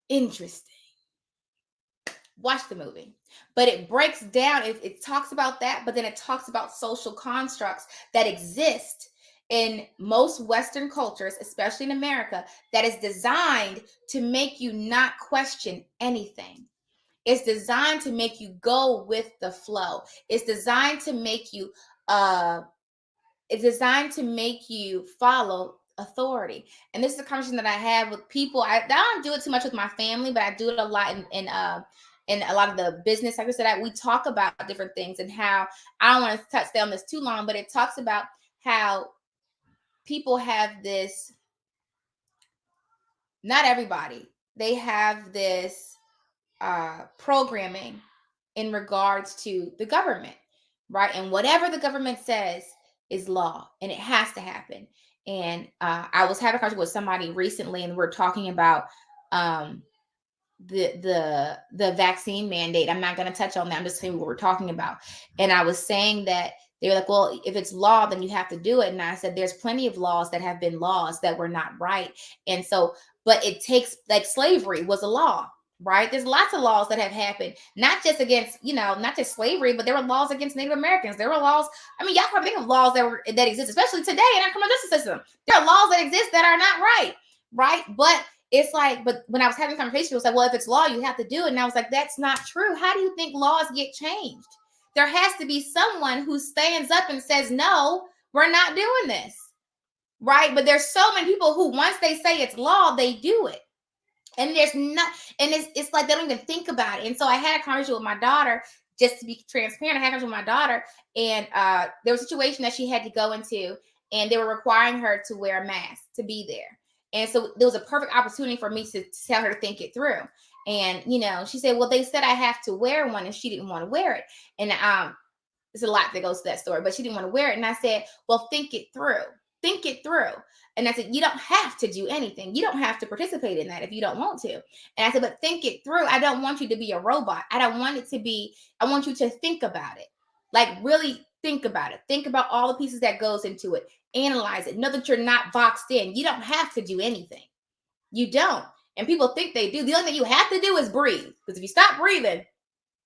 Interesting. Watch the movie. But it breaks down, it talks about that, but then it talks about social constructs that exist in most Western cultures, especially in America, that is designed to make you not question anything. It's designed to make you go with the flow. It's designed to make you follow authority. And this is a conversation that I have with people. I don't do it too much with my family, but I do it a lot in a lot of the business sectors that we talk about different things, and how I don't want to touch down this too long, but it talks about how people have this, not everybody, they have this programming in regards to the government, right? And whatever the government says is law, and it has to happen. And I was having a conversation with somebody recently, and we're talking about the vaccine mandate. I'm not going to touch on that. I'm just saying what we're talking about. And I was saying that they were like, well, if it's law, then you have to do it. And I said, there's plenty of laws that have been laws that were not right. And so, but it takes, like slavery was a law, right? There's lots of laws that have happened, not just against, not just slavery, but there were laws against Native Americans. There were laws. I mean, y'all can think of laws that exist, especially today in our criminal justice system. There are laws that exist that are not right, right? But it's like, but when I was having a conversation, it was like, well, if it's law, you have to do it. And I was like, that's not true. How do you think laws get changed? There has to be someone who stands up and says, no, we're not doing this, right? But there's so many people who, once they say it's law, they do it. And there's not, and it's like they don't even think about it. And so I had a conversation with my daughter, just to be transparent. I had a conversation with my daughter, and there was a situation that she had to go into, and they were requiring her to wear a mask to be there. And so there was a perfect opportunity for me to tell her to think it through. And, she said, well, they said I have to wear one, and she didn't want to wear it. And there's a lot that goes to that story, but she didn't want to wear it. And I said, well, think it through. Think it through. And I said, you don't have to do anything. You don't have to participate in that if you don't want to. And I said, but think it through. I don't want you to be a robot. I don't want it to be, I want you to think about it. Like, really think about it. Think about all the pieces that goes into it. Analyze it. Know that you're not boxed in. You don't have to do anything. You don't. And people think they do. The only thing you have to do is breathe. Because if you stop breathing,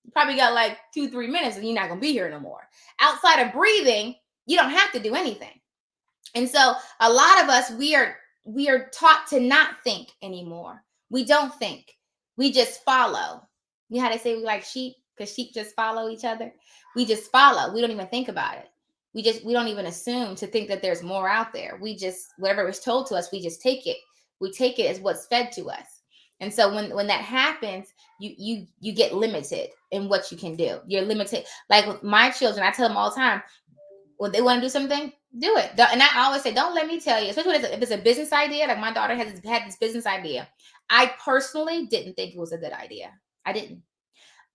you probably got like 2-3 minutes and you're not going to be here no more. Outside of breathing, you don't have to do anything. And so a lot of us, we are taught to not think anymore. We don't think. We just follow. You know how they say we like sheep? Because sheep just follow each other. We just follow. We don't even think about it. We don't even assume to think that there's more out there. We just, whatever was told to us, we just take it. We take it as what's fed to us. And so when that happens, you get limited in what you can do. You're limited. Like with my children, I tell them all the time, when they want to do something, do it. And I always say, don't let me tell you, especially if it's a business idea. Like my daughter had this business idea. I personally didn't think it was a good idea. I didn't.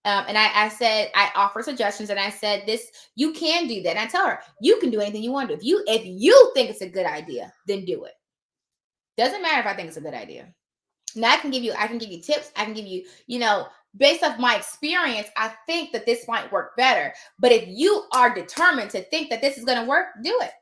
And I said, I offer suggestions, and I said, you can do that. And I tell her, you can do anything you want to do. If you think it's a good idea, then do it. Doesn't matter if I think it's a good idea. Now I can give you tips. I can give you, based off my experience, I think that this might work better. But if you are determined to think that this is going to work, do it.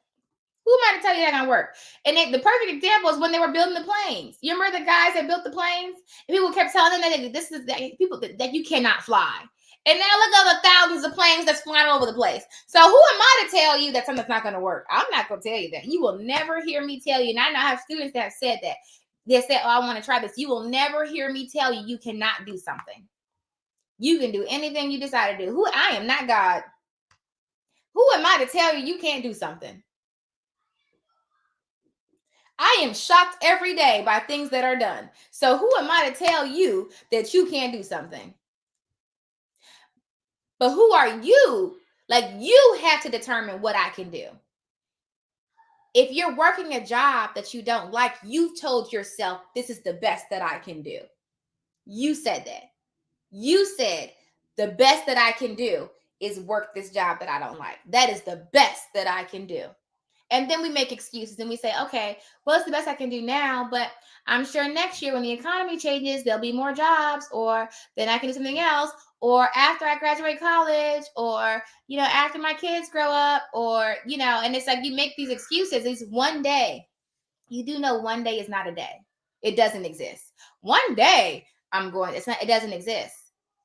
Who am I to tell you that's going to work? And the perfect example is when they were building the planes. You remember the guys that built the planes? And people kept telling them that people that you cannot fly. And now look at the thousands of planes that's flying over the place. So who am I to tell you that something's not going to work? I'm not going to tell you that. You will never hear me tell you. And I know I have students that have said that. They said, oh, I want to try this. You will never hear me tell you you cannot do something. You can do anything you decide to do. I am not God. Who am I to tell you you can't do something? I am shocked every day by things that are done. So who am I to tell you that you can't do something? But who are you? Like, you have to determine what I can do. If you're working a job that you don't like, you've told yourself, this is the best that I can do. You said that. You said, the best that I can do is work this job that I don't like. That is the best that I can do. And then we make excuses and we say, okay, well, it's the best I can do now, but I'm sure next year when the economy changes, there'll be more jobs, or then I can do something else, or after I graduate college, or, after my kids grow up, or, and it's like you make these excuses. It's one day. You do know one day is not a day. It doesn't exist. One day it doesn't exist.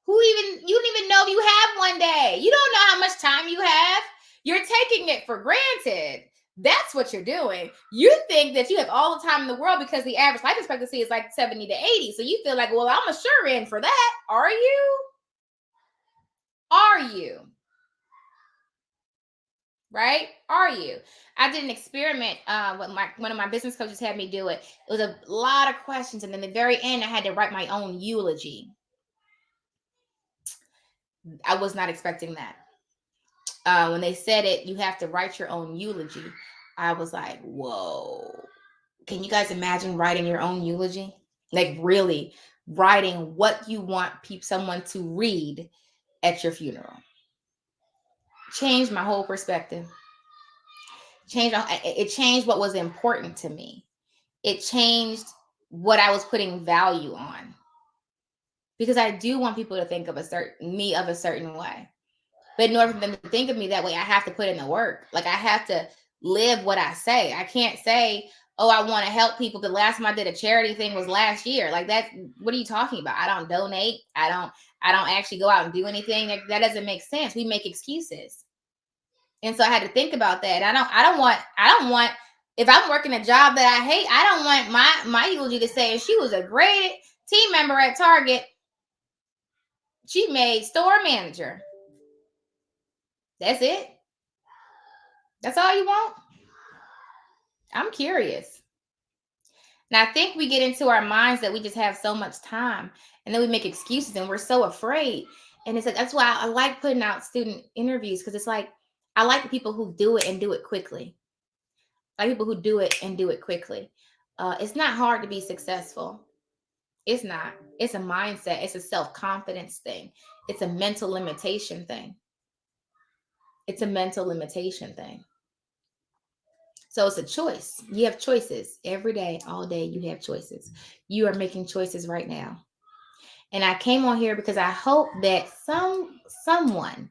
You don't even know if you have one day. You don't know how much time you have. You're taking it for granted. That's what you're doing. You think that you have all the time in the world because the average life expectancy is like 70 to 80. So you feel like, well, I'm a sure in for that. Are you? Are you? Right? Are you? I did an experiment one of my business coaches had me do it. It was a lot of questions. And then at the very end, I had to write my own eulogy. I was not expecting that. When they said it, you have to write your own eulogy. I was like, whoa. Can you guys imagine writing your own eulogy? Like, really writing what you want someone to read at your funeral. Changed my whole perspective. It changed what was important to me. It changed what I was putting value on. Because I do want people to think of a certain way. But in order for them to think of me that way, I have to put in the work. Like, I have to live what I say. I can't say, oh, I want to help people. The last time I did a charity thing was last year. Like, that, what are you talking about? I don't donate. I don't actually go out and do anything. That doesn't make sense. We make excuses. And so I had to think about that. I don't want, if I'm working a job that I hate, I don't want my eulogy to say, she was a great team member at Target. She made store manager. That's it. That's all you want? I'm curious. And I think we get into our minds that we just have so much time, and then we make excuses and we're so afraid. And it's like, that's why I like putting out student interviews, because it's like, I like the people who do it and do it quickly. I like people who do it and do it quickly. It's not hard to be successful. It's not. It's a mindset. It's a self-confidence thing. It's a mental limitation thing. It's a mental limitation thing. So it's a choice. You have choices every day, all day. You have choices. You are making choices right now. And I came on here because I hope that someone,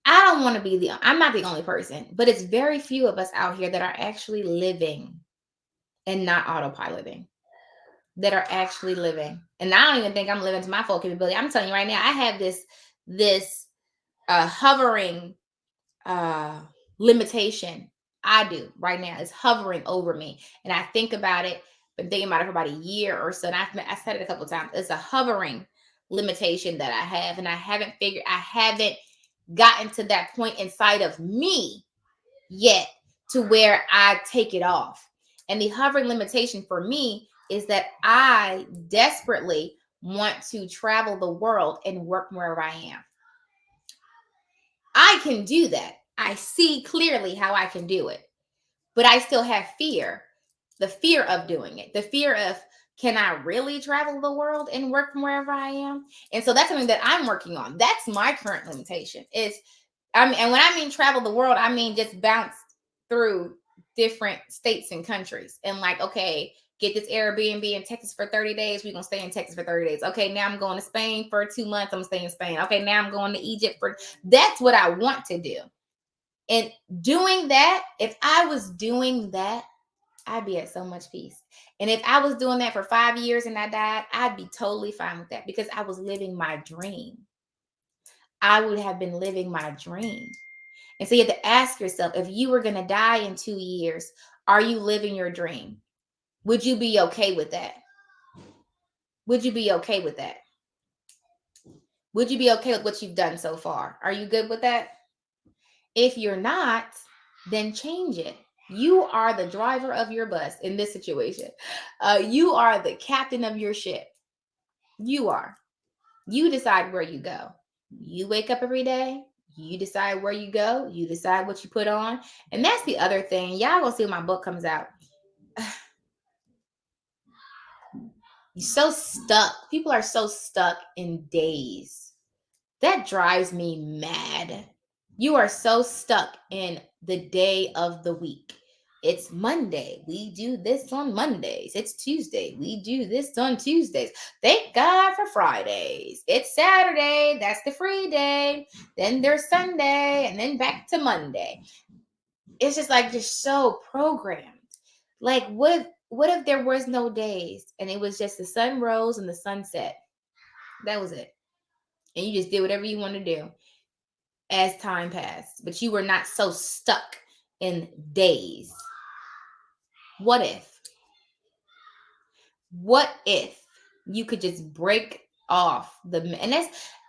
I don't want to be I'm not the only person, but it's very few of us out here that are actually living and not autopiloting, that are actually living. And I don't even think I'm living to my full capability. I'm telling you right now, I have this hovering uh limitation. I do right now. It's hovering over me. And I think about it, been thinking about it for about a year or so. And I said it a couple of times. It's a hovering limitation that I have. And I haven't gotten to that point inside of me yet to where I take it off. And the hovering limitation for me is that I desperately want to travel the world and work wherever I am. I can do that. I see clearly how I can do it, but I still have fear. The fear of doing it, the fear of, can I really travel the world and work from wherever I am? And so that's something that I'm working on. That's my current limitation and when I mean travel the world, I mean just bounce through different states and countries and like, okay, get this Airbnb in Texas for 30 days. We're going to stay in Texas for 30 days. Okay, now I'm going to Spain for 2 months. I'm staying in Spain. Okay, now I'm going to Egypt that's what I want to do. And doing that, if I was doing that, I'd be at so much peace. And if I was doing that for 5 years and I died, I'd be totally fine with that because I was living my dream. I would have been living my dream. And so you have to ask yourself, if you were going to die in 2 years, are you living your dream? Would you be okay with that? Would you be okay with that? Would you be okay with what you've done so far? Are you good with that? If you're not, then change it. You are the driver of your bus in this situation. You are the captain of your ship. You are. You decide where you go. You wake up every day. You decide where you go. You decide what you put on. And that's the other thing. Y'all gonna see when my book comes out. You're so stuck. People are so stuck in days. That drives me mad. You are so stuck in the day of the week. It's Monday. We do this on Mondays. It's Tuesday. We do this on Tuesdays. Thank God for Fridays. It's Saturday. That's the free day. Then there's Sunday and then back to Monday. It's just like you're so programmed. Like what if there was no days and it was just the sun rose and the sun set? That was it. And you just did whatever you want to do as time passed, but you were not so stuck in days. What if you could just break off and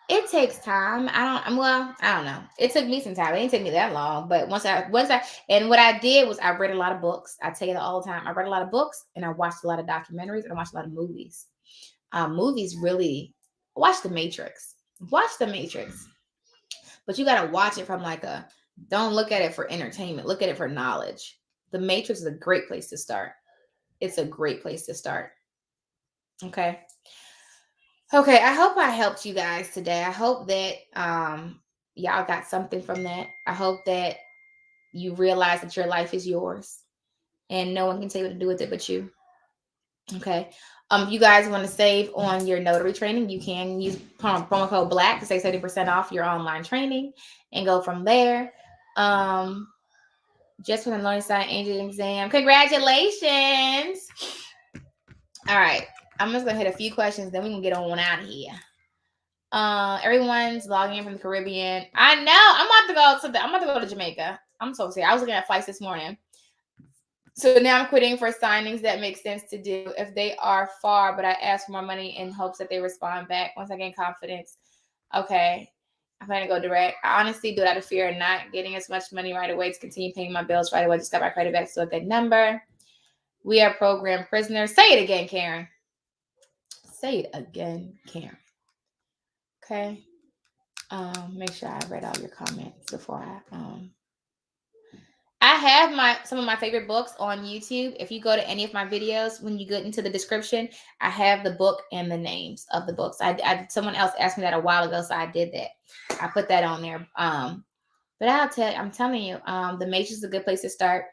it takes time. I don't know. It took me some time. It didn't take me that long, but and what I did was I read a lot of books. I tell you that all the time. I read a lot of books and I watched a lot of documentaries and I watched a lot of movies. Movies really, watch The Matrix. Watch The Matrix. But you got to watch it from don't look at it for entertainment. Look at it for knowledge. The Matrix is a great place to start. It's a great place to start. Okay. Okay. I hope I helped you guys today. I hope that y'all got something from that. I hope that you realize that your life is yours and no one can tell you what to do with it but you. Okay. If you guys want to save on your notary training, you can use promo code BLACK to save 30% off your online training and go from there. Just for the learning side angel exam. Congratulations. All right. I'm just gonna hit a few questions, then we can get on out of here. Everyone's logging in from the Caribbean. I know. I'm about to go to Jamaica. I'm so sorry. I was looking at flights this morning. So now I'm quitting for signings that make sense to do if they are far, but I ask for more money in hopes that they respond back once I gain confidence. Okay. I'm going to go direct. I honestly do it out of fear of not getting as much money right away to continue paying my bills right away. Just got my credit back to a good number. We are program prisoners. Say it again, Karen. Say it again, Karen. Okay. Make sure I read all your comments before I have some of my favorite books on YouTube. If you go to any of my videos, when you get into the description, I have the book and the names of the books. Someone else asked me that a while ago, so I did that. I put that on there. But I'm telling you, The Matrix is a good place to start.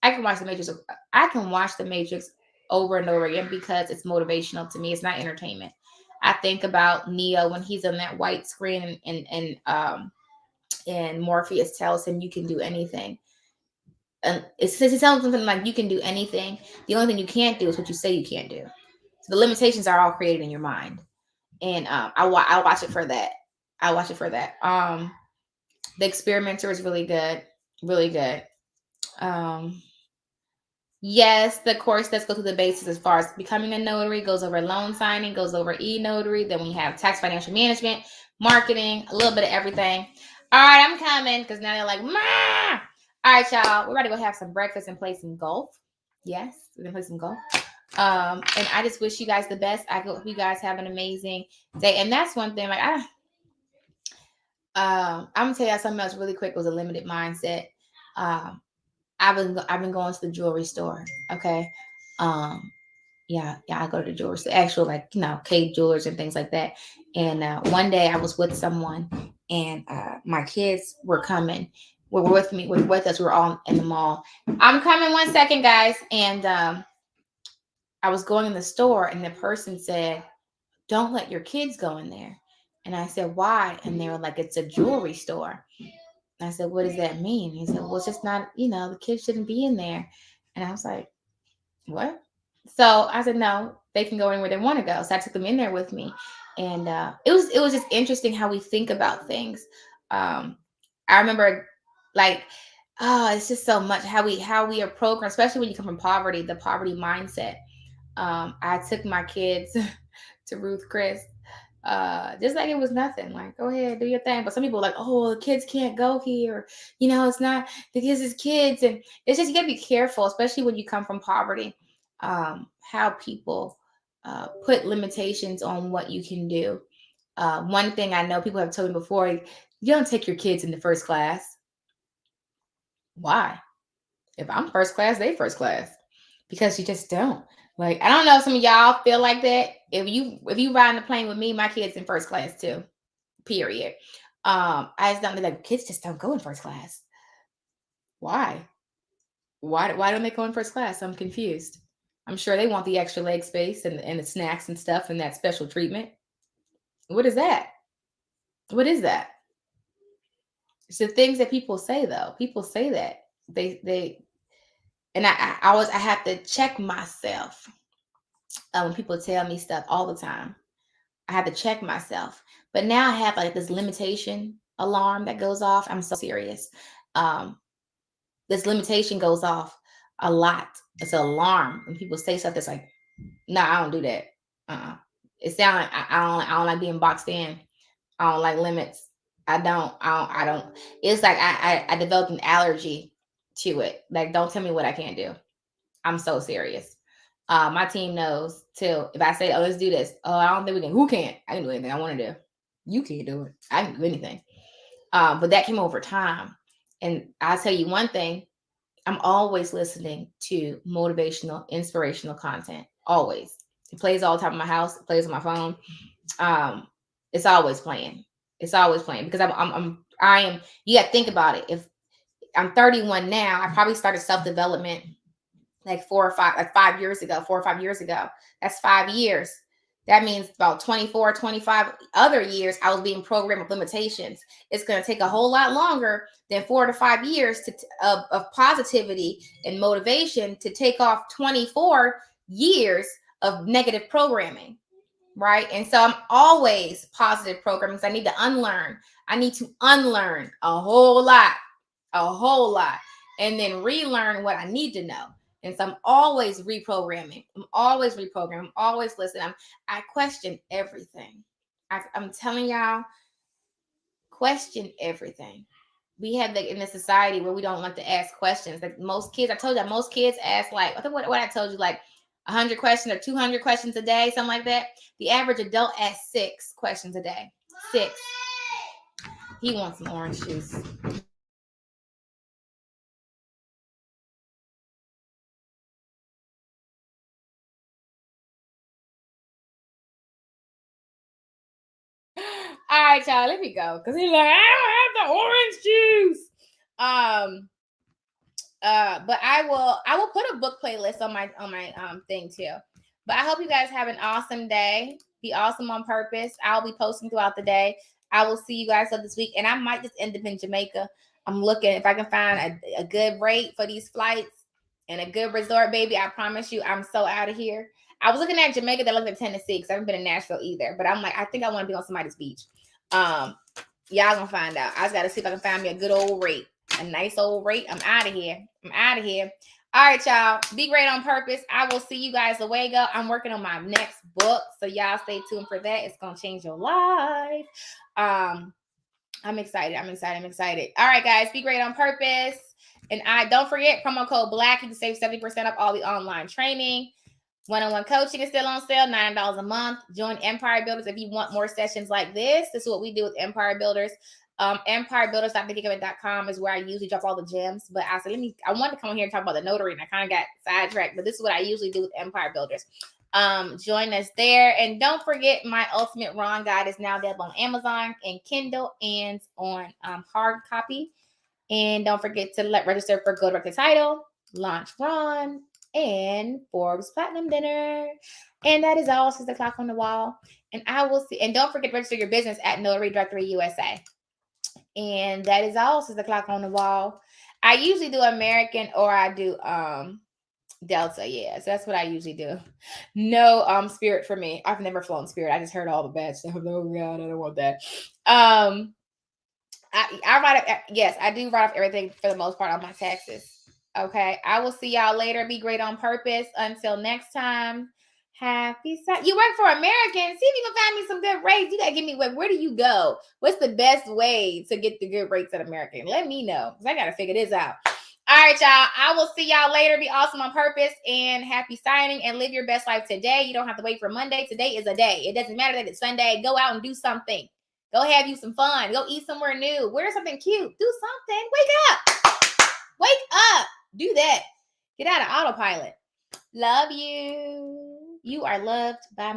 I can watch The Matrix. I can watch The Matrix over and over again because it's motivational to me. It's not entertainment. I think about Neo when he's on that white screen and Morpheus tells him you can do anything. And it says he tells something like you can do anything. The only thing you can't do is what you say you can't do. So the limitations are all created in your mind. And I watch it for that. I watch it for that. The Experimenter is really good. Really good. Yes, the course does go through the basics as far as becoming a notary, goes over loan signing, goes over e-notary. Then we have tax financial management, marketing, a little bit of everything. All right, I'm coming because now they're like, Ma! All right, y'all, we're about to go have some breakfast and play some golf. Yes, we're going to play some golf. And I just wish you guys the best. I hope you guys have an amazing day. And that's one thing, like, I'm going to tell you something else really quick. It was a limited mindset. I've been going to the jewelry store. Okay. Yeah, I go to the jewelry store, actual, like, K jewelers and things like that. And one day I was with someone and my kids were coming. Were with me, were with us. We were all in the mall. I'm coming 1 second, guys. And I was going in the store and the person said, "Don't let your kids go in there." And I said, "Why?" And they were like, "It's a jewelry store." I said, "What does that mean?" He said, "Well, it's just not, the kids shouldn't be in there." And I was like, "What?" So I said, "No, they can go anywhere they want to go." So I took them in there with me. And it was just interesting how we think about things. I remember, like, it's just so much how we are programmed, especially when you come from poverty, the poverty mindset. I took my kids to Ruth Chris, just like it was nothing. Like, go ahead, do your thing. But some people are like, "Oh, the kids can't go here. It's not the kids is kids." And it's just, you gotta be careful, especially when you come from poverty, how people put limitations on what you can do. One thing I know people have told me before: you don't take your kids into first class. Why? If I'm first class, they first class. Because you just don't. Like, I don't know if some of y'all feel like that. If you ride on the plane with me, my kids in first class too. Period. I just don't, like, kids just don't go in first class. Why? Why don't they go in first class? I'm confused. I'm sure they want the extra leg space and the snacks and stuff and that special treatment. What is that? What is that? It's the things that people say, though. People say that. They and I have to check myself when people tell me stuff all the time. I have to check myself. But now I have, like, this limitation alarm that goes off. I'm so serious. Um, this limitation goes off a lot. It's an alarm when people say stuff that's like, "No, I don't do that." It sounds like I don't like being boxed in. I don't like limits. I don't. It's like I developed an allergy to it. Like, don't tell me what I can't do. I'm so serious. My team knows too. If I say, "Oh, let's do this," "Oh, I don't think we can." Who can't? I can do anything I want to do. You can't do it. I can do anything. But that came over time. And I'll tell you one thing: I'm always listening to motivational, inspirational content. Always. It plays all the time in my house. It plays on my phone. Um, it's always playing. It's always playing because I am. You got to think about it. If I'm 31 now, I probably started self development like 5 years ago, 4 or 5 years ago. That's 5 years. That means about 24, 25 other years I was being programmed with limitations. It's going to take a whole lot longer than 4 to 5 years of positivity and motivation to take off 24 years of negative programming. Right. And so I'm always positive programming because I need to unlearn. I need to unlearn a whole lot, and then relearn what I need to know. And so I'm always reprogramming. I'm always reprogramming. I'm always listening. I question everything. I'm telling y'all, question everything. We have, like, in a society where we don't like to ask questions. Like, most kids, I told you, most kids ask, like, I think what I told you, like 100 questions or 200 questions a day, something like that. The average adult asks 6 questions a day. 6. He wants some orange juice. right, y'all, let me go. Because he's like, I don't have the orange juice. But I will put a book playlist on my thing too. But I hope you guys have an awesome day. Be awesome on purpose. I'll be posting throughout the day. I will see you guys this week, and I might just end up in Jamaica. I'm looking if I can find a good rate for these flights and a good resort, baby. I promise you, I'm so out of here. I was looking at Jamaica that looked at Tennessee because I haven't been in Nashville either. But I'm like, I think I want to be on somebody's beach. Y'all gonna find out. I just gotta see if I can find me a good old rate. A nice old rate. I'm out of here. All right, y'all. Be great on purpose. I will see you guys away go. I'm working on my next book, so y'all stay tuned for that. It's gonna change your life. I'm excited. All right, guys. Be great on purpose. And don't forget promo code BLACK. You can save 70% off all the online training. One-on-one coaching is still on sale, $9 a month. Join Empire Builders if you want more sessions like this. This is what we do with Empire Builders. EmpireBuilders.com is where I usually drop all the gems. But I said, I wanted to come on here and talk about the notary, and I kind of got sidetracked. But this is what I usually do with Empire Builders. Join us there. And don't forget, my Ultimate Ron Guide is now available on Amazon and Kindle and on hard copy. And don't forget to register for Go Direct to Title, Launch Ron, and Forbes Platinum Dinner. And that is all. 6 o'clock on the wall. And I will see. And don't forget to register your business at Notary Directory USA. And that is all. 6 o'clock on the wall. I usually do American or I do Delta. Yeah, so that's what I usually do. No Spirit for me. I've never flown Spirit. I just heard all the bad stuff. Oh God, I don't want that. I write up. Yes, I do write off everything for the most part on my taxes. Okay, I will see y'all later. Be great on purpose. Until next time, happy Sunday. You work for American. See if you can find me some good rates. You gotta give me where do you go? What's the best way to get the good rates at American? Let me know because I gotta figure this out. All right, y'all. I will see y'all later. Be awesome on purpose and happy signing and live your best life today. You don't have to wait for Monday. Today is a day. It doesn't matter that it's Sunday. Go out and do something. Go have you some fun. Go eat somewhere new. Wear something cute. Do something. Wake up. Wake up. Do that. Get out of autopilot. Love you. You are loved by me.